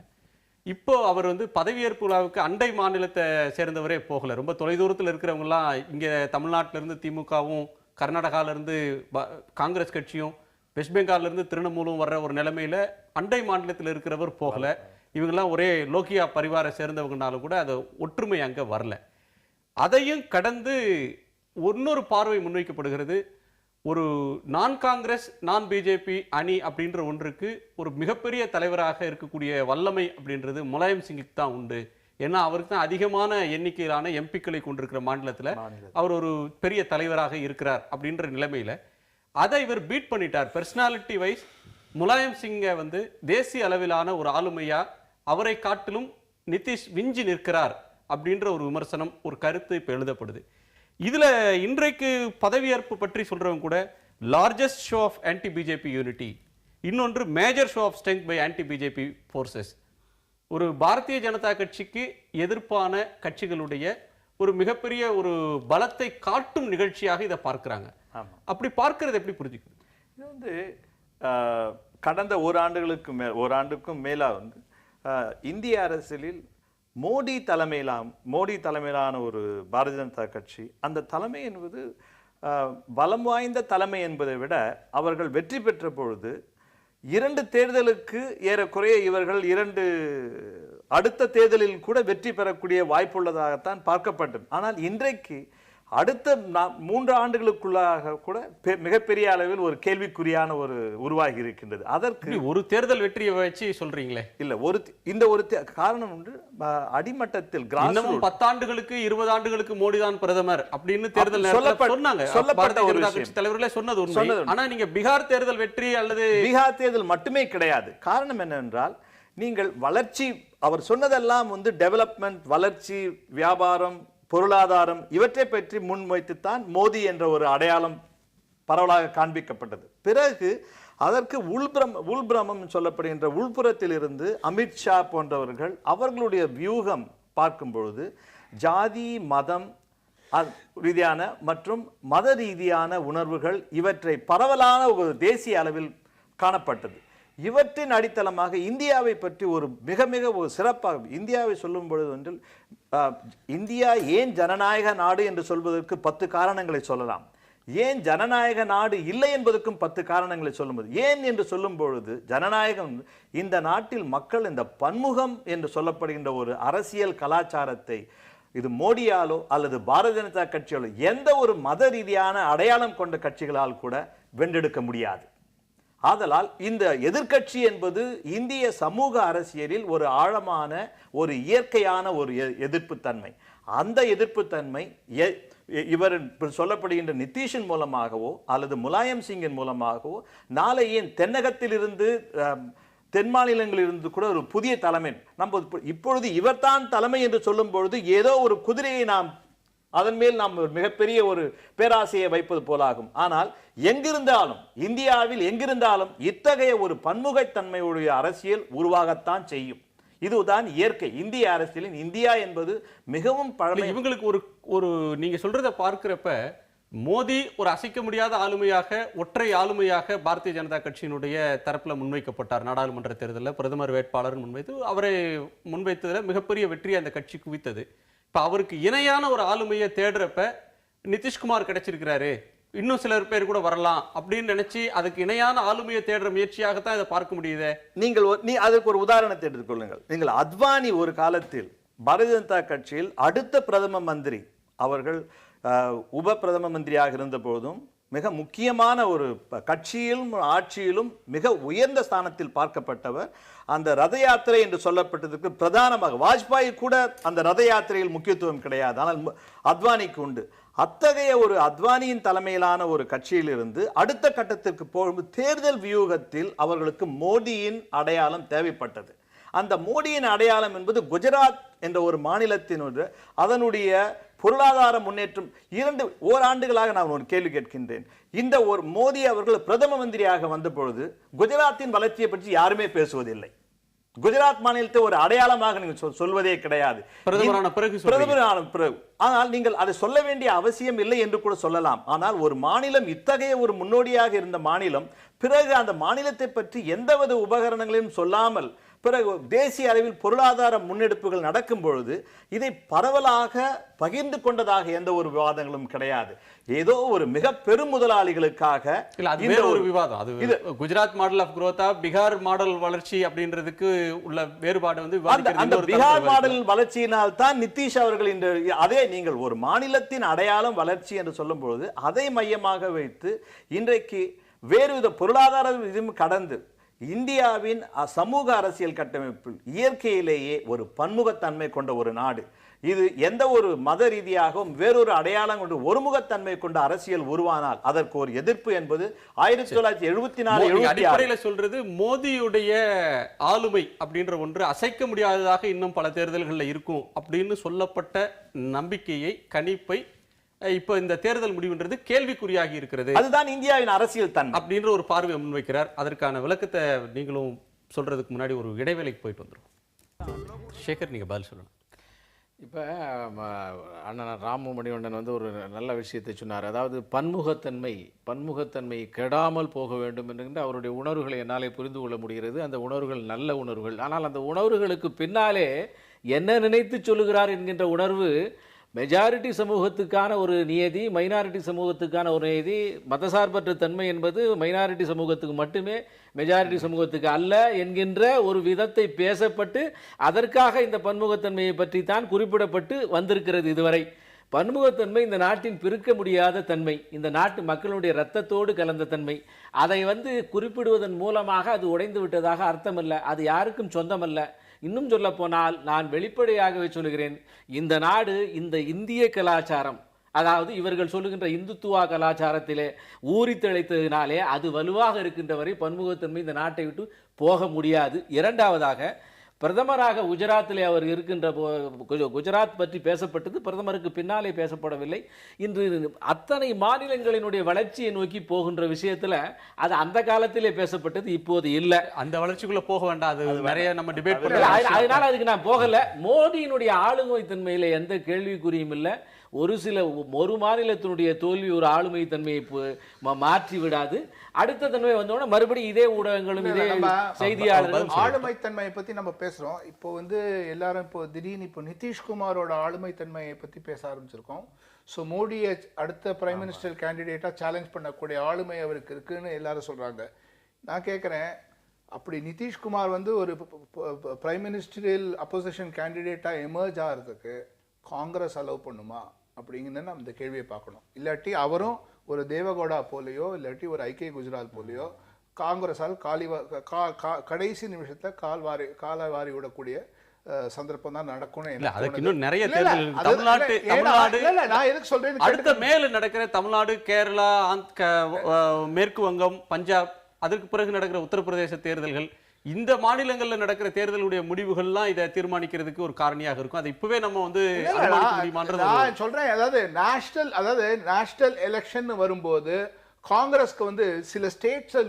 இப்போ அவர் வந்து பதவியேற்பு விழாவுக்கு அண்டை மாநிலத்தை சேர்ந்தவரே போகல. ரொம்ப தொலைதூரத்தில் இருக்கிறவங்கலாம் இங்கே தமிழ்நாட்டிலிருந்து திமுகவும் கர்நாடகாவிலிருந்து காங்கிரஸ் கட்சியும் வெஸ்ட் பெங்காலிருந்து திரிணமூலும் வர்ற ஒரு நிலைமையில அண்டை மாநிலத்தில் இருக்கிறவர் போகல. இவங்கெல்லாம் ஒரே லோகியா பரிவாரை சேர்ந்தவங்கனாலும் கூட அது ஒற்றுமை அங்கே வரல. அதையும் கடந்து இன்னொரு பார்வை முன்வைக்கப்படுகிறது. ஒரு நான் காங்கிரஸ் நான் பிஜேபி அணி அப்படின்ற ஒன்றுக்கு ஒரு மிகப்பெரிய தலைவராக இருக்கக்கூடிய வல்லமை அப்படின்றது முலாயம் சிங்குக்கு தான் உண்டு. ஏன்னா அவருக்கு தான் அதிகமான எண்ணிக்கையிலான எம்பிக்களை கொண்டிருக்கிற மாநிலத்தில் அவர் ஒரு பெரிய தலைவராக இருக்கிறார் அப்படின்ற நிலைமையில அதை இவர் பீட் பண்ணிட்டார். பர்சனாலிட்டி வைஸ் முலாயம் சிங்கை வந்து தேசிய அளவிலான ஒரு ஆளுமையா அவரை காட்டிலும் நிதிஷ் விஞ்சி நிற்கிறார் அப்படின்ற ஒரு விமர்சனம், ஒரு கருத்து இப்போ எழுதப்படுது. இதுல இன்றைக்கு பதவியேற்பு பற்றி சொல்றவங்க கூட largest show of anti BJP unity, இன்னொன்று major show of strength by anti BJP forces. ஒரு பாரதிய ஜனதா கட்சிக்கு எதிர்ப்பான கட்சிகளுடைய ஒரு மிகப்பெரிய ஒரு பலத்தை காட்டும் நிகழ்ச்சியாக இதை பார்க்கிறாங்க. அப்படி பார்க்கிறது எப்படி புரிஞ்சுக்கிறது? இது வந்து கடந்த ஓராண்டுக்கும் மேலா வந்து இந்திய அரசியலில் மோடி தலைமையிலான ஒரு பாரதிய ஜனதா கட்சி, அந்த தலைமை என்பது பலம் வாய்ந்த தலைமை என்பதை விட அவர்கள் வெற்றி பெற்ற பொழுது 2 தேர்தலுக்கு ஏறக்குறைய இவர்கள் 2 அடுத்த தேர்தலில் கூட வெற்றி பெறக்கூடிய வாய்ப்புள்ளதாகத்தான் பார்க்கப்பட்டது. ஆனால் இன்றைக்கு அடுத்த 3 ஆண்டுகளுக்குள்ளாக கூட மிகப்பெரிய அளவில் ஒரு கேள்விக்குறியான ஒரு உருவாகி இருக்கின்றது. அதற்கு ஒரு தேர்தல் வெற்றியை வச்சு சொல்றீங்களே? இல்ல, இந்த ஒரு காரணம் உண்டு. அடிமட்டத்தில் 10 ஆண்டுகளுக்கு 20 ஆண்டுகளுக்கு மோடி தான் பிரதமர் அப்படின்னு தேர்தல் சொல்லப்பட்ட ஒரு தலைவர்களே சொன்னது உண்மை. ஆனா நீங்க பீகார் தேர்தல் வெற்றி அல்லது பீகார் தேர்தல் மட்டுமே கிடையாது. காரணம் என்னவென்றால் நீங்கள் வளர்ச்சி, அவர் சொன்னதெல்லாம் வந்து டெவலப்மெண்ட், வளர்ச்சி, வியாபாரம், பொருளாதாரம் இவற்றை பற்றி முன்வைத்துத்தான் மோடி என்ற ஒரு அடையாளம் பரவலாக காண்பிக்கப்பட்டது. பிறகு அதற்கு உள்பிரமம் சொல்லப்படுகின்ற உள்புறத்தில் இருந்து அமித்ஷா போன்றவர்கள் அவர்களுடைய வியூகம் பார்க்கும் பொழுது ஜாதி மதம் ரீதியான மற்றும் மத ரீதியான உணர்வுகள் இவற்றை பரவலான ஒரு தேசிய அளவில் காணப்பட்டது. இவற்றின் அடித்தளமாக இந்தியாவை பற்றி ஒரு மிக மிக ஒரு சிறப்பாக இந்தியாவை சொல்லும் பொழுது ஒன்று இந்தியா ஏன் ஜனநாயக நாடு என்று சொல்வதற்கு 10 காரணங்களை சொல்லலாம். ஏன் ஜனநாயக நாடு இல்லை என்பதற்கும் 10 காரணங்களை சொல்லும்போது, ஏன் என்று சொல்லும் பொழுது ஜனநாயகம் இந்த நாட்டில் மக்கள் இந்த பன்முகம் என்று சொல்லப்படுகின்ற ஒரு அரசியல் கலாச்சாரத்தை இது மோடியாலோ அல்லது பாரதிய ஜனதா கட்சியாலோ எந்த ஒரு மத ரீதியான அடையாளம் கொண்ட கட்சிகளால் கூட வென்றெடுக்க முடியாது. ஆதலால் இந்த எதிர்க்கட்சி என்பது இந்திய சமூக அரசியலில் ஒரு ஆழமான ஒரு இயற்கையான ஒரு எதிர்ப்புத்தன்மை. அந்த எதிர்ப்புத்தன்மை இவர் சொல்லப்படுகின்ற நிதிஷின் மூலமாகவோ அல்லது முலாயம் சிங்கின் மூலமாகவோ நாளை ஏன் தென்னகத்திலிருந்து தென் மாநிலங்களிலிருந்து கூட ஒரு புதிய தலைமை நம்ம இப்பொழுது இவர்தான் தலைமை என்று சொல்லும் பொழுது ஏதோ ஒரு குதிரையை அதன் மேல் நாம் மிகப்பெரிய ஒரு பேராசையை வைப்பது போலாகும். ஆனால் எங்கிருந்தாலும் இந்தியாவில் எங்கிருந்தாலும் இத்தகைய ஒரு பன்முகத்தன்மையுடைய அரசியல் உருவாகத்தான் செய்யும். இதுதான் இயற்கை. இந்திய அரசியலின் இந்தியா என்பது மிகவும் பழமை. இவங்களுக்கு ஒரு நீங்க சொல்றத பார்க்கிறப்ப மோடி ஒரு அசைக்க முடியாத ஆளுமையாக, ஒற்றை ஆளுமையாக பாரதிய ஜனதா கட்சியினுடைய தரப்புல முன்வைக்கப்பட்டார். நாடாளுமன்ற தேர்தலில் பிரதமர் வேட்பாளர் முன்வைத்து அவரை முன்வைத்ததில் மிகப்பெரிய வெற்றி அந்த கட்சி குவித்தது. இப்ப அவருக்கு இணையான ஒரு ஆளுமையை தேடுறப்ப நிதிஷ்குமார் கிடைச்சிருக்கிறாரு, இன்னும் சிலர் பேர் கூட வரலாம் அப்படின்னு நினைச்சு அதுக்கு இணையான ஆளுமையை தேடுற முயற்சியாகத்தான் இதை பார்க்க முடியுது. நீ அதுக்கு ஒரு உதாரணத்தை எடுத்துக்கொள்ளுங்கள். நீங்கள் அத்வானி ஒரு காலத்தில் பாரதிய ஜனதா கட்சியில் அடுத்த பிரதம மந்திரி, அவர்கள் உப பிரதம மந்திரியாக இருந்த போதும் மிக முக்கியமான ஒரு கட்சியிலும் ஆட்சியிலும் மிக உயர்ந்த ஸ்தானத்தில் பார்க்கப்பட்டவர். அந்த ரத யாத்திரை என்று சொல்லப்பட்டதற்கு பிரதானமாக வாஜ்பாய் கூட அந்த ரத யாத்திரையில் முக்கியத்துவம் கிடையாது, ஆனால் அத்வானிக்கு உண்டு. அத்தகைய ஒரு அத்வானியின் தலைமையிலான ஒரு கட்சியிலிருந்து அடுத்த கட்டத்திற்கு போகும்போது தேர்தல் வியூகத்தில் அவர்களுக்கு மோடியின் அடையாளம் தேவைப்பட்டது. அந்த மோடியின் அடையாளம் என்பது குஜராத் என்ற ஒரு மாநிலத்தினுடைய அதனுடைய பொருளாதார முன்னேற்றம் ஓராண்டுகளாக நான் ஒரு கேள்வி கேட்கின்றேன். இந்த ஒரு மோடி அவர்கள் பிரதம மந்திரியாக வந்த பொழுது குஜராத்தின் வளர்ச்சியை பற்றி யாருமே பேசுவதில்லை. குஜராத் மாநிலத்தை ஒரு அடையாளமாக நீங்கள் சொல்வதே கிடையாது. பிரதமரான பிறகு ஆனால் நீங்கள் அதை சொல்ல வேண்டிய அவசியம் இல்லை என்று கூட சொல்லலாம். ஆனால் ஒரு மாநிலம் இத்தகைய ஒரு முன்னோடியாக இருந்த மாநிலம் பிறகு அந்த மாநிலத்தை பற்றி எந்தவித உபகரணங்களையும் சொல்லாமல் பிறகு தேசிய அளவில் பொருளாதார முன்னெடுப்புகள் நடக்கும் பொழுது இதை பரவலாக பகிர்ந்து கொண்டதாக எந்த ஒரு விவாதங்களும் கிடையாது. ஏதோ ஒரு மிக பெரும் முதலாளிகளுக்காக இந்த ஒரு விவாதம். அது குஜராத் மாடல் ஆஃப் குரோத்தா பீகார் மாடல் வளர்ச்சி அப்படின்றதுக்கு உள்ள வேறுபாடு வந்து அந்த பீகார் மாடல் வளர்ச்சியினால் தான் நிதிஷ் அவர்கள் இந்த அதே நீங்கள் ஒரு மாநிலத்தின் அடையாளம் வளர்ச்சி என்று சொல்லும் பொழுது அதை மையமாக வைத்து இன்றைக்கு வேறு வித பொருளாதார இதுவும் கடந்து இந்தியாவின் சமூக அரசியல் கட்டமைப்பில் இயற்கையிலேயே ஒரு பன்முகத்தன்மை கொண்ட ஒரு நாடு. இது எந்த ஒரு மத ரீதியாகவும் வேறொரு அடையாளம் கொண்டு ஒருமுகத்தன்மை கொண்ட அரசியல் உருவானால் அதற்கு ஒரு எதிர்ப்பு என்பது 1974 அடிப்படையில் சொல்றது மோடியுடைய ஆளுமை அப்படின்ற ஒன்று அசைக்க முடியாததாக இன்னும் பல தேர்தல்களில் இருக்கும் அப்படின்னு சொல்லப்பட்ட நம்பிக்கையை கணிப்பை இப்ப இந்த தேர்தல் முடிவுன்றது கேள்விக்குறியாகி இருக்கிறது. அதுதான் இந்தியாவின் அரசியல் தன்மை அப்படின்ற ஒரு பார்வையை முன்வைக்கிறார். அதற்கான விளக்கத்தை நீங்களும் சொல்றதுக்கு முன்னாடி ஒரு இடைவேளைக்கு போயிட்டு வந்துடும். சேகர், நீங்க பதில் சொல்லணும். இப்போ அண்ணன் ராமு மணிவண்ணன் வந்து ஒரு நல்ல விஷயத்தை சொன்னார். அதாவது பன்முகத்தன்மை கெடாமல் போக வேண்டும் என்கின்ற அவருடைய உணர்வுகளை என்னாலே புரிந்து கொள்ள முடிகிறது. அந்த உணர்வுகள் நல்ல உணர்வுகள். ஆனால் அந்த உணர்வுகளுக்கு பின்னாலே என்ன நினைத்து சொல்லுகிறார் என்கின்ற உணர்வு மெஜாரிட்டி சமூகத்துக்கான ஒரு நியதி, மைனாரிட்டி சமூகத்துக்கான ஒரு நியதி. மதசார்பற்ற தன்மை என்பது மைனாரிட்டி சமூகத்துக்கு மட்டுமே, மெஜாரிட்டி சமூகத்துக்கு அல்ல என்கின்ற ஒரு விதத்தை பேசப்பட்டு அதற்காக இந்த பன்முகத்தன்மையை பற்றி தான் குறிப்பிடப்பட்டு வந்திருக்கிறது. இதுவரை பன்முகத்தன்மை இந்த நாட்டின் பிரிக்க முடியாத தன்மை, இந்த நாட்டு மக்களுடைய இரத்தத்தோடு கலந்த தன்மை. அதை குறிப்பிடுவதன் மூலமாக அது உடைந்து விட்டதாக அர்த்தமல்ல, அது யாருக்கும் சொந்தமல்ல. இன்னும் சொல்ல போனால் நான் வெளிப்படையாகவே சொல்கிறேன், இந்த நாடு இந்த இந்திய கலாச்சாரம், அதாவது இவர்கள் சொல்லுகின்ற இந்துத்துவா கலாச்சாரத்திலே ஊறி திளைத்ததினாலே அது வலுவாக இருக்கின்ற வரை பன்முகத்தன்மை இந்த நாட்டை விட்டு போக முடியாது. இரண்டாவதாக, பிரதமராக குஜராத்திலே அவர் இருக்கின்ற குஜராத் பற்றி பேசப்பட்டது பிரதமருக்கு பின்னாலே பேசப்படவில்லை. இன்று அத்தனை மாநிலங்களினுடைய வளர்ச்சியை நோக்கி போகின்ற விஷயத்துல அது அந்த காலத்திலே பேசப்பட்டது, இப்போது இல்லை. அந்த வளர்ச்சிக்குள்ள போக வேண்டாம், அது நிறைய நம்ம டிபேட் பண்ணலாம். அதனால அதுக்கு நான் போகல. மோடியினுடைய ஆளுமை தன்மையில எந்த கேள்விக்குறியும் இல்லை. ஒரு மாநிலத்தினுடைய தோல்வி ஒரு ஆளுமை தன்மையை மாற்றி விடாது. அடுத்த தன்மை வந்தோட மறுபடியும் இதே ஊடகங்களும் இதே செய்தியாளர்களும் ஆளுமை தன்மையை பத்தி நம்ம பேசுறோம். இப்போ எல்லாரும் இப்போ திடீர்னு இப்போ நிதிஷ்குமாரோட ஆளுமை தன்மையை பத்தி பேச ஆரம்பிச்சிருக்கோம். ஸோ மோடியை அடுத்த பிரைம் மினிஸ்டர் கேண்டிடேட்டா சேலஞ்ச் பண்ணக்கூடிய ஆளுமை அவருக்கு இருக்குன்னு எல்லாரும் சொல்றாங்க. நான் கேட்குறேன், அப்படி நிதிஷ்குமார் ஒரு பிரைம் மினிஸ்டரியல் அப்போசிஷன் கேண்டிடேட்டா எமர்ஜ் ஆகிறதுக்கு காங்கிரஸ் அலோவ் பண்ணுமா அப்படிங்கிறத நம்ம இந்த கேள்வியை பார்க்கணும். இல்லாட்டி அவரும் ஒரு தேவகவுடா போலையோ இல்லாட்டி ஒரு ஐக்கிய குஜராத் போலையோ காங்கிரஸால் கடைசி நிமிஷத்தை காலை வாரி விடக்கூடிய சந்தர்ப்பம் தான் நடக்கணும். அதுக்கு இன்னும் நிறைய தேர்தல் தமிழ்நாடு நான் எதுக்கு சொல்றேன், அடுத்த மேல நடக்கிற தமிழ்நாடு, கேரளா, மேற்கு வங்கம், பஞ்சாப், அதற்கு பிறகு நடக்கிற உத்தரப்பிரதேச தேர்தல்கள், இந்த மாநிலங்கள்ல நடக்கிற தேர்தலுடைய முடிவுகள்லாம் இதை தீர்மானிக்கிறதுக்கு ஒரு காரணியாக இருக்கும். அது இப்பவே நம்ம நான் சொல்றேன். அதாவது நேஷனல் எலெக்ஷன் வரும்போது காங்கிரஸ்க்கு சில ஸ்டேட்ஸை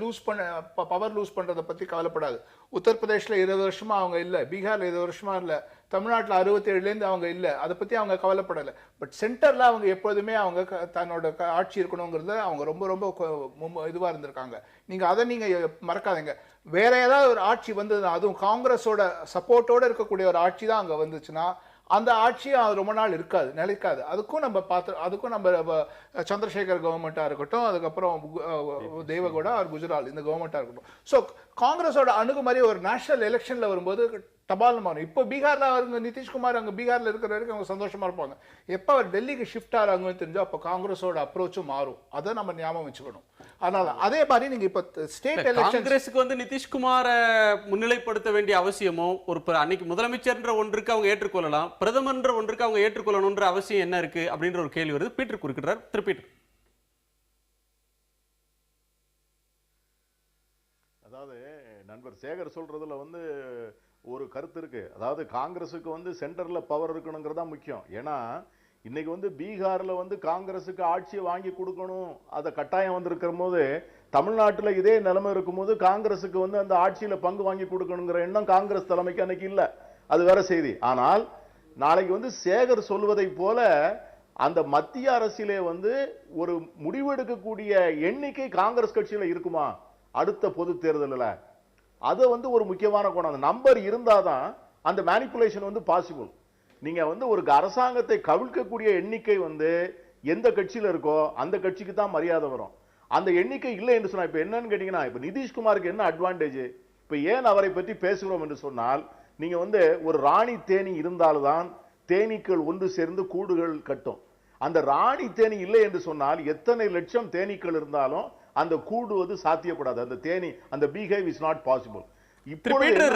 பவர் லூஸ் பண்றதை பத்தி கவலைப்படாது. உத்தரப்பிரதேஷ்ல 20 வருஷமா அவங்க இல்ல, பீகார்ல 20 வருஷமா இல்ல, தமிழ்நாட்டில் 67 அவங்க இல்லை, அதை பற்றி அவங்க கவலைப்படலை. பட் சென்டரில் அவங்க எப்போதுமே அவங்க தன்னோட ஆட்சி இருக்கணுங்கிறத அவங்க ரொம்ப ரொம்ப இதுவாக இருந்திருக்காங்க. நீங்கள் அதை நீங்கள் மறக்காதீங்க. வேற ஏதாவது ஒரு ஆட்சி வந்ததுன்னா, அதுவும் காங்கிரஸோட சப்போர்ட்டோடு இருக்கக்கூடிய ஒரு ஆட்சி தான் அங்கே வந்துச்சுன்னா, அந்த ஆட்சியும் ரொம்ப நாள் இருக்காது, நிலைக்காது. அதுக்கும் நம்ம சந்திரசேகர் கவர்மெண்ட்டாக இருக்கட்டும், அதுக்கப்புறம் தேவகவுடா ஒரு குஜராத் இந்த கவர்மெண்ட்டாக இருக்கட்டும். ஸோ காங்கிரஸோட அணுகுமுறை ஒரு நேஷனல் எலெக்ஷனில் வரும்போது தபால் மாறும். இப்போ பீகாரில் அவங்க நிதிஷ்குமார் அங்கே பீகாரில் இருக்கிற வரைக்கும் அவங்க சந்தோஷமாக இருப்பாங்க. எப்போ அவர் டெல்லிக்கு ஷிஃப்ட் ஆகிறாங்கன்னு தெரிஞ்சோ அப்போ காங்கிரஸோட அப்ரோச்சும் மாறும். அதை நம்ம ஞாபகம் வச்சுக்கணும். அதனால அதே மாதிரி நீங்க இப்ப ஸ்டேட் எலெக்ஷன் காங்கிரஸுக்கு நிதிஷ்குமாரை முன்னிலைப்படுத்த வேண்டிய அவசியமோ, ஒரு அன்னைக்கு முதலமைச்சர்ன்ற ஒன்றுக்கு அவங்க ஏற்றுக்கொள்ளலாம், பிரதமர்ன்ற ஒன்றுக்கு அவங்க ஏற்றுக்கொள்ளணும்ன்ற அவசியம் என்ன இருக்கு அப்படின்ற ஒரு கேள்வி வருது. பீட்டர் குறிப்பிட்டார். திருப்பீட்டர். அதாவது நண்பர் சேகர் சொல்றதுல வந்து ஒரு கருத்து இருக்கு. அதாவது காங்கிரஸுக்கு வந்து சென்டர்ல பவர் இருக்கணுங்கிறது தான் முக்கியம். ஏன்னா இன்னைக்கு வந்து பீகார்ல வந்து காங்கிரஸுக்கு ஆட்சியை வாங்கி கொடுக்கணும் அத கட்டாயம் வந்திருக்கிற போது, தமிழ்நாட்டுல இதே நிலைமை இருக்கும்போது காங்கிரஸுக்கு வந்து அந்த ஆட்சியில பங்கு வாங்கி கொடுக்கணுங்கிற எண்ணம் காங்கிரஸ் தலைமைக்கு அன்னைக்கு இல்ல. அது வேற செய்தி. ஆனால் நாளைக்கு வந்து சேகர் சொல்வதை போல அந்த மத்திய அரசிலே வந்து ஒரு முடிவெடுக்கக்கூடிய எண்ணிக்கை காங்கிரஸ் கட்சியில இருக்குமா அடுத்த பொது தேர்தலில்? அது வந்து ஒரு முக்கியமான கோணம். அந்த நம்பர் இருந்தாதான் அந்த மேனிபுலேஷன் வந்து பாசிபிள். நீங்க வந்து ஒரு அரசாங்கத்தை கவிழ்க்கக்கூடிய எண்ணிக்கை வந்து எந்த கட்சியில இருக்கோ அந்த கட்சிக்கு தான் மரியாதை வரும். அந்த எண்ணிக்கை இல்லை என்று சொன்னா இப்ப என்னன்னு கேட்டீங்கன்னா, இப்ப நிதிஷ்குமாருக்கு என்ன அட்வான்டேஜ்? இப்ப ஏன் அவரை பற்றி பேசுகிறோம் என்று சொன்னால், நீங்க வந்து ஒரு ராணி தேனி இருந்தால்தான் தேனீக்கள் ஒன்று சேர்ந்து கூடுகள் கட்டும். அந்த ராணி தேனி இல்லை என்று சொன்னால் எத்தனை லட்சம் தேனீக்கள் இருந்தாலும் அந்த கூடுவது சாத்தியப்படாது. அந்த தேனி, அந்த beehive is not possible.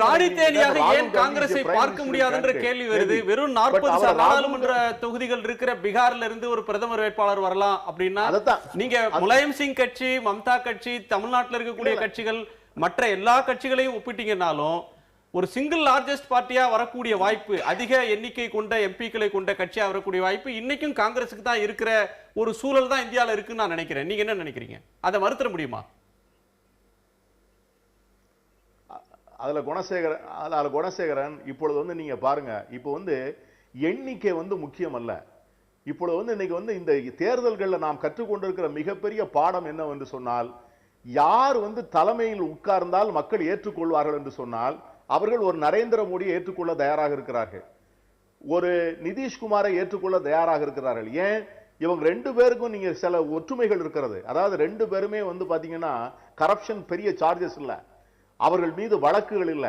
ராணி தேனியாக ஏன் காங்கிரஸை பார்க்க முடியாது என்ற கேள்வி வருது. வெறும் 40 நாடாளுமன்ற தொகுதிகள் இருக்கிற பீகார்ல இருந்து ஒரு பிரதமர் வேட்பாளர் வரலாம் அப்படின்னா, நீங்க முலாயம் சிங் கட்சி, மம்தா கட்சி, தமிழ்நாட்டில் இருக்கக்கூடிய கட்சிகள், மற்ற எல்லா கட்சிகளையும் ஒப்பிட்டீங்கன்னாலும் ஒரு சிங்கிள் லார்ஜஸ்ட் பார்ட்டியா வரக்கூடிய வாய்ப்பு, அதிக எண்ணிக்கை கொண்ட எம்பிக்களை கொண்ட கட்சியா வரக்கூடிய வாய்ப்பு இன்னைக்கும் காங்கிரஸுக்கு தான் இருக்கிற ஒரு சூழல் தான் இந்தியாவில் இருக்குன்னு நான் நினைக்கிறேன். நீங்க என்ன நினைக்கிறீங்க? அதை மறுத்தர முடியுமா? அதுல குணசேகரன் இப்பொழுது வந்து நீங்க பாருங்க, இப்போ வந்து எண்ணிக்கை வந்து முக்கியம் அல்ல. இப்பொழுது வந்து இன்னைக்கு வந்து இந்த தேர்தல்களில் நாம் கற்றுக்கொண்டிருக்கிற மிகப்பெரிய பாடம் என்னவென்று சொன்னால், யார் வந்து தலைமையில் உட்கார்ந்தால் மக்கள் ஏற்றுக்கொள்வார்கள் என்று சொன்னால் அவர்கள் ஒரு நரேந்திர மோடியை ஏற்றுக்கொள்ள தயாராக இருக்கிறார்கள், ஒரு நிதிஷ்குமாரை ஏற்றுக்கொள்ள தயாராக இருக்கிறார்கள். ஏன்? இவங்க ரெண்டு பேருக்கும் நீங்க சில ஒற்றுமைகள் இருக்கிறது. அதாவது ரெண்டு பேருமே வந்து பாத்தீங்கன்னா கரப்ஷன் பெரிய சார்ஜஸ் இல்ல, அவர்கள் மீது வழக்குகள் இல்ல,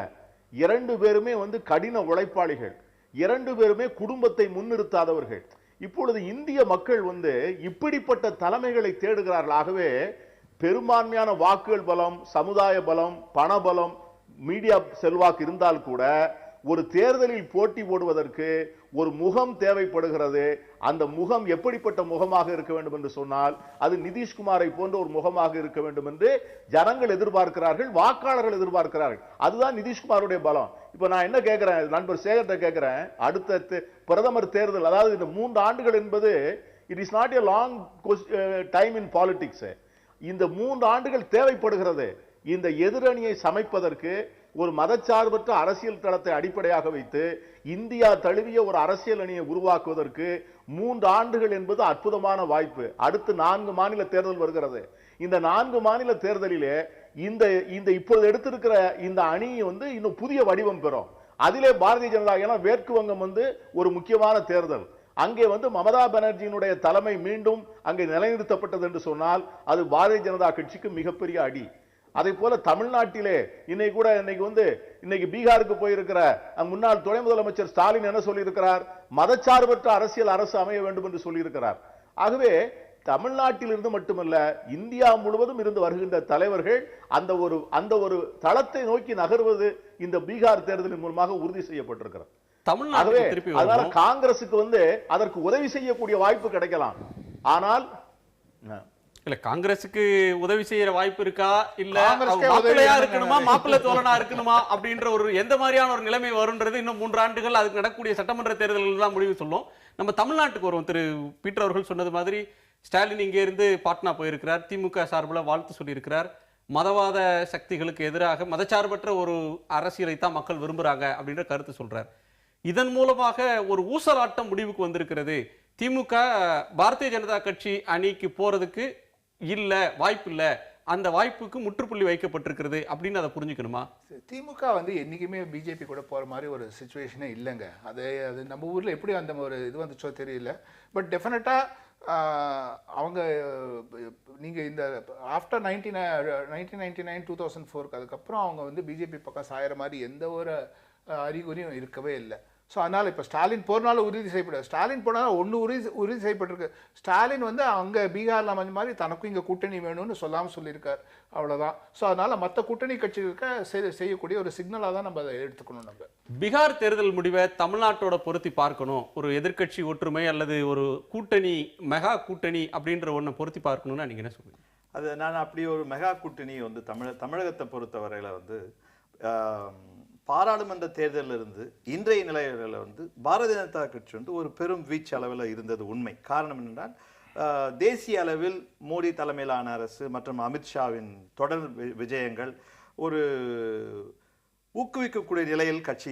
இரண்டு பேருமே வந்து கடின உழைப்பாளிகள், இரண்டு பேருமே குடும்பத்தை முன்னிறுத்தாதவர்கள். இப்பொழுது இந்திய மக்கள் வந்து இப்படிப்பட்ட தலைமைகளை தேடுகிறார்கள். ஆகவே பெரும்பான்மையான வாக்குகள் பலம், சமுதாய பலம், பண பலம், மீடியா செல்வாக்கு இருந்தால் கூட ஒரு தேர்தலில் போட்டி போடுவதற்கு ஒரு முகம் தேவைப்படுகிறது. அந்த முகம் எப்படிப்பட்ட முகமாக இருக்க வேண்டும் என்று சொன்னால் அது நிதிஷ்குமாரை போன்ற ஒரு முகமாக இருக்க வேண்டும் என்று ஜனங்கள் எதிர்பார்க்கிறார்கள், வாக்காளர்கள் எதிர்பார்க்கிறார்கள். அதுதான் நிதிஷ்குமாருடைய பலம். இப்ப நான் என்ன கேட்கிறேன், நண்பர் சேகர்ட்ட கேட்கிறேன், அடுத்த பிரதமர் தேர்தல், அதாவது இந்த 3 ஆண்டுகள் என்பது it is not a long time in politics. இந்த 3 ஆண்டுகள் தேவைப்படுகிறது. இந்த எதிரணியை சமைப்பதற்கு ஒரு மதச்சார்பற்ற அரசியல் தளத்தை அடிப்படையாக வைத்து இந்தியா தழுவிய ஒரு அரசியல் அணியை உருவாக்குவதற்கு 3 ஆண்டுகள் என்பது அற்புதமான வாய்ப்பு. அடுத்து 4 மாநில தேர்தல் வருகிறது. இந்த 4 மாநில தேர்தலிலே இந்த இப்பொழுது எடுத்திருக்கிற இந்த அணி வந்து இன்னும் புதிய வடிவம் பெறும். அதிலே பாரதிய ஜனதா, ஏன்னா மேற்கு வங்கம் வந்து ஒரு முக்கியமான தேர்தல், அங்கே வந்து மமதா பானர்ஜியினுடைய தலைமை மீண்டும் அங்கே நிலைநிறுத்தப்பட்டது என்று சொன்னால் அது பாரதிய ஜனதா கட்சிக்கு மிகப்பெரிய அடி. அதே போல தமிழ்நாட்டிலே இன்னைக்கு பீகாருக்கு போயிருக்கிற முன்னாள் துணை முதலமைச்சர் ஸ்டாலின் என்ன சொல்லியிருக்கிறார்? மதச்சார்பற்ற அரசியல் அரசு அமைய வேண்டும் என்று சொல்லியிருக்கிறார். ஆகவே தமிழ்நாட்டில் இருந்து மட்டுமல்ல இந்தியா முழுவதும் இருந்து வருகின்ற தலைவர்கள் அந்த ஒரு தளத்தை நோக்கி நகர்வது இந்த பீகார் தேர்தலின் மூலமாக உறுதி செய்யப்பட்டிருக்கிறது. அதனால காங்கிரசுக்கு வந்து அதற்கு உதவி செய்யக்கூடிய வாய்ப்பு கிடைக்கலாம். ஆனால் இல்ல, காங்கிரசுக்கு உதவி செய்யற வாய்ப்பு இருக்கா, இல்ல மாப்பிள்ளையா இருக்கணுமா, மாப்பிள்ளை தோழனா இருக்கணுமா அப்படின்ற ஒரு எந்த மாதிரியான ஒரு நிலைமை வரும்ன்றது இன்னும் 3 ஆண்டுகள் அதுக்கு நடக்கக்கூடிய சட்டமன்ற தேர்தல்கள் தான் முடிவு சொல்லும். நம்ம தமிழ்நாட்டுக்கு வருவோம். திரு பீட்டர் அவர்கள் சொன்னது மாதிரி ஸ்டாலின் இங்கே இருந்து பாட்னா போயிருக்கிறார், திமுக சார்பில் வாழ்த்து சொல்லியிருக்கிறார், மதவாத சக்திகளுக்கு எதிராக மதச்சார்பற்ற ஒரு அரசியலை தான் மக்கள் விரும்புறாங்க அப்படின்ற கருத்து சொல்றார். இதன் மூலமாக ஒரு ஊசலாட்டம் முடிவுக்கு வந்திருக்கிறது. திமுக பாரதிய ஜனதா கட்சி அணிக்கு போறதுக்கு இல்ல, வாய்ப்பு இல்ல, அந்த வாய்ப்புக்கு முற்றுப்புள்ளி வைக்கப்பட்டிருக்கிறது அப்படின்னு அதை புரிஞ்சுக்கணுமா? திமுக வந்து என்னைக்குமே பிஜேபி கூட போற மாதிரி ஒரு சிச்சுவேஷனே இல்லைங்க. அது நம்ம ஊர்ல எப்படி அந்த ஒரு இது வந்துச்சோ தெரியல. பட் டெஃபினட்டா அவங்க நீங்க இந்த ஆஃப்டர் 1999 2004 அதுக்கப்புறம் அவங்க வந்து பிஜேபி பக்கம் சாயிற மாதிரி எந்த ஒரு அறிகுறியும் இருக்கவே இல்லை. ஸோ அதனால் இப்போ ஸ்டாலின் போறனால உறுதி செய்யப்படாது. ஸ்டாலின் போனாலும் உறுதி செய்யப்பட்டிருக்கு. ஸ்டாலின் வந்து அங்கே பீகாரில் அமைஞ்ச மாதிரி தனக்கும் இங்கே கூட்டணி வேணும்னு சொல்லாமல் சொல்லியிருக்கார், அவ்வளோதான். ஸோ அதனால் மற்ற கூட்டணி கட்சிகளுக்கு செய்யக்கூடிய ஒரு சிக்னலாக தான் நம்ம அதை எடுத்துக்கணும். நம்ம பீகார் தேர்தல் முடிவை தமிழ்நாட்டோட பொருத்தி பார்க்கணும். ஒரு எதிர்க்கட்சி ஒற்றுமை அல்லது ஒரு கூட்டணி, மெகா கூட்டணி அப்படின்ற ஒன்றை பொருத்தி பார்க்கணும்னா நீங்கள் என்ன சொல்லுவீங்க? அது நான் அப்படி ஒரு மெகா கூட்டணி வந்து தமிழகத்தை பொறுத்தவரையில் வந்து பாராளுமன்ற தேர்தலில் இருந்து இன்றைய நிலையில் வந்து பாரதிய ஜனதா கட்சி வந்து ஒரு பெரும் வீச்சு அளவில் இருந்தது உண்மை. காரணம் என்னென்றால் தேசிய அளவில் மோடி தலைமையிலான அரசு மற்றும் அமித்ஷாவின் தொடர் விஜயங்கள் ஒரு ஊக்குவிக்கக்கூடிய நிலையில் கட்சி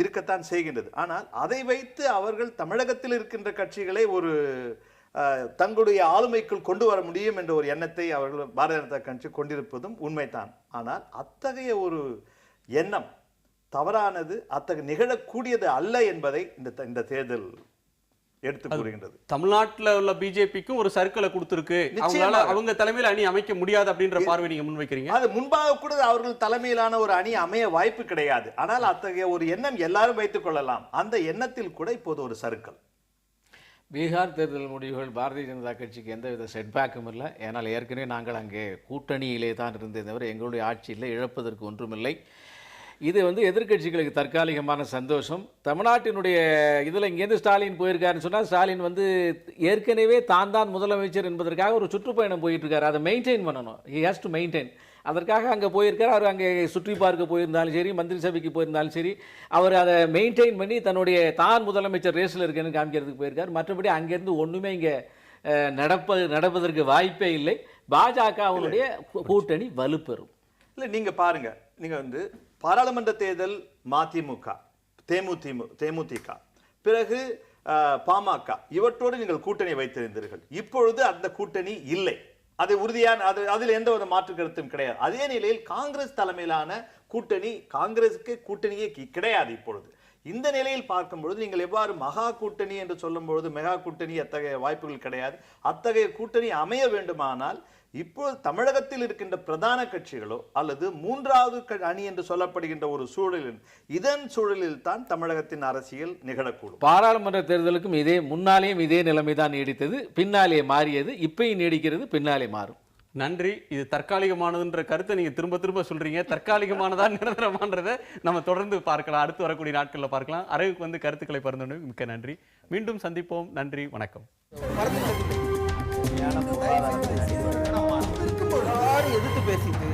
இருக்கத்தான் செய்கின்றது. ஆனால் அதை வைத்து அவர்கள் தமிழகத்தில் இருக்கின்ற கட்சிகளை ஒரு தங்களுடைய ஆளுமைக்குள் கொண்டு வர முடியும் என்ற ஒரு எண்ணத்தை அவர்கள் பாரதிய ஜனதா கட்சி கொண்டிருப்பதும் உண்மைதான். ஆனால் அத்தகைய ஒரு எண்ணம் தவறானது, அத்தகைய நிகழக்கூடியது அல்ல என்பதை இந்த தேர்தல் எடுத்து கூறுகின்றது. தமிழ்நாட்டில் உள்ள பிஜேபிக்கும் ஒரு சர்க்கிளை கொடுத்திருக்கு, அவங்களால அவங்க தலைமையில் அணி அமைக்க முடியாது அப்படின்ற பார்வை நீங்க முன்வைக்கிறீங்க. அது முன்பாக கூட அவர்கள் தலைமையிலான ஒரு அணி அமைய வாய்ப்பு கிடையாது. ஆனால் அத்தகைய ஒரு எண்ணம் எல்லாரும் வைத்துக் கொள்ளலாம். அந்த எண்ணத்தில் கூட இப்போது ஒரு சர்க்கிள். பீகார் தேர்தல் முடிவுகள் பாரதிய ஜனதா கட்சிக்கு எந்தவித செட்பேக்கும் இல்லை. ஏன்னால் ஏற்கனவே நாங்கள் அங்கே கூட்டணியிலே தான் இருந்ததை தவிர எங்களுடைய ஆட்சியில் இழப்பதற்கு ஒன்றுமில்லை. இது வந்து எதிர்க்கட்சிகளுக்கு தற்காலிகமான சந்தோஷம். தமிழ்நாட்டினுடைய இதில் இங்கேருந்து ஸ்டாலின் போயிருக்காருன்னு சொன்னால், ஸ்டாலின் வந்து ஏற்கனவே தான் முதலமைச்சர் என்பதற்காக ஒரு சுற்றுப்பயணம் போயிட்டு இருக்காரு. அதை மெயின்டைன் பண்ணணும். He has to maintain. அதற்காக அங்கே போயிருக்கார். அவர் அங்கே சுற்றி பார்க்க போயிருந்தாலும் சரி, மந்திரி சபைக்கு போயிருந்தாலும் சரி, அவர் அதை மெயின்டைன் பண்ணி தான் முதலமைச்சர் ரேஸில் இருக்குன்னு காமிக்கிறதுக்கு போயிருக்கார். மற்றபடி அங்கேருந்து ஒன்றுமே இங்கே நடப்பதற்கு வாய்ப்பே இல்லை. பாஜக அவனுடைய கூட்டணி வலுப்பெறும். இல்லை, நீங்கள் பாருங்க, நீங்கள் வந்து பாராளுமன்ற தேர்தல் மதிமுக, தேமுதிக, பிறகு பாமக இவற்றோடு நீங்கள் கூட்டணி வைத்திருந்தீர்கள். இப்பொழுது அந்த கூட்டணி இல்லை. அது உறுதியான அதில் எந்த ஒரு மாற்று கருத்தும் கிடையாது. அதே நிலையில் காங்கிரஸ் தலைமையிலான கூட்டணி, காங்கிரஸுக்கு கூட்டணியே கிடையாது இப்பொழுது. இந்த நிலையில் பார்க்கும்பொழுது நீங்கள் எவ்வாறு மகா கூட்டணி என்று சொல்லும்பொழுது மெகா கூட்டணி அத்தகைய வாய்ப்புகள் கிடையாது. அத்தகைய கூட்டணி அமைய வேண்டுமானால் இப்போது தமிழகத்தில் இருக்கின்ற பிரதான கட்சிகளோ அல்லது மூன்றாவது அணி என்று சொல்லப்படுகின்ற ஒரு இதன் சூழலில் தான் தமிழகத்தின் அரசியல் நிகழக்கூடும். பாராளுமன்ற தேர்தலுக்கும் முன்னாலேயும் இதே நிலைமை தான் நீடித்தது, பின்னாலே மாறியது, இப்பயும் நீடிக்கிறது, பின்னாலே மாறும். நன்றி. இது தற்காலிகமானதுன்ற கருத்தை நீங்க திரும்ப சொல்றீங்க. தற்காலிகமானதா நிரந்தரமானதை நம்ம தொடர்ந்து பார்க்கலாம், அடுத்து வரக்கூடிய நாட்களில் பார்க்கலாம். அறிவுக்கு வந்து கருத்துக்களை பகிர்ந்து மிக்க நன்றி. மீண்டும் சந்திப்போம். நன்றி, வணக்கம். எதிர்த்து பேசிட்டு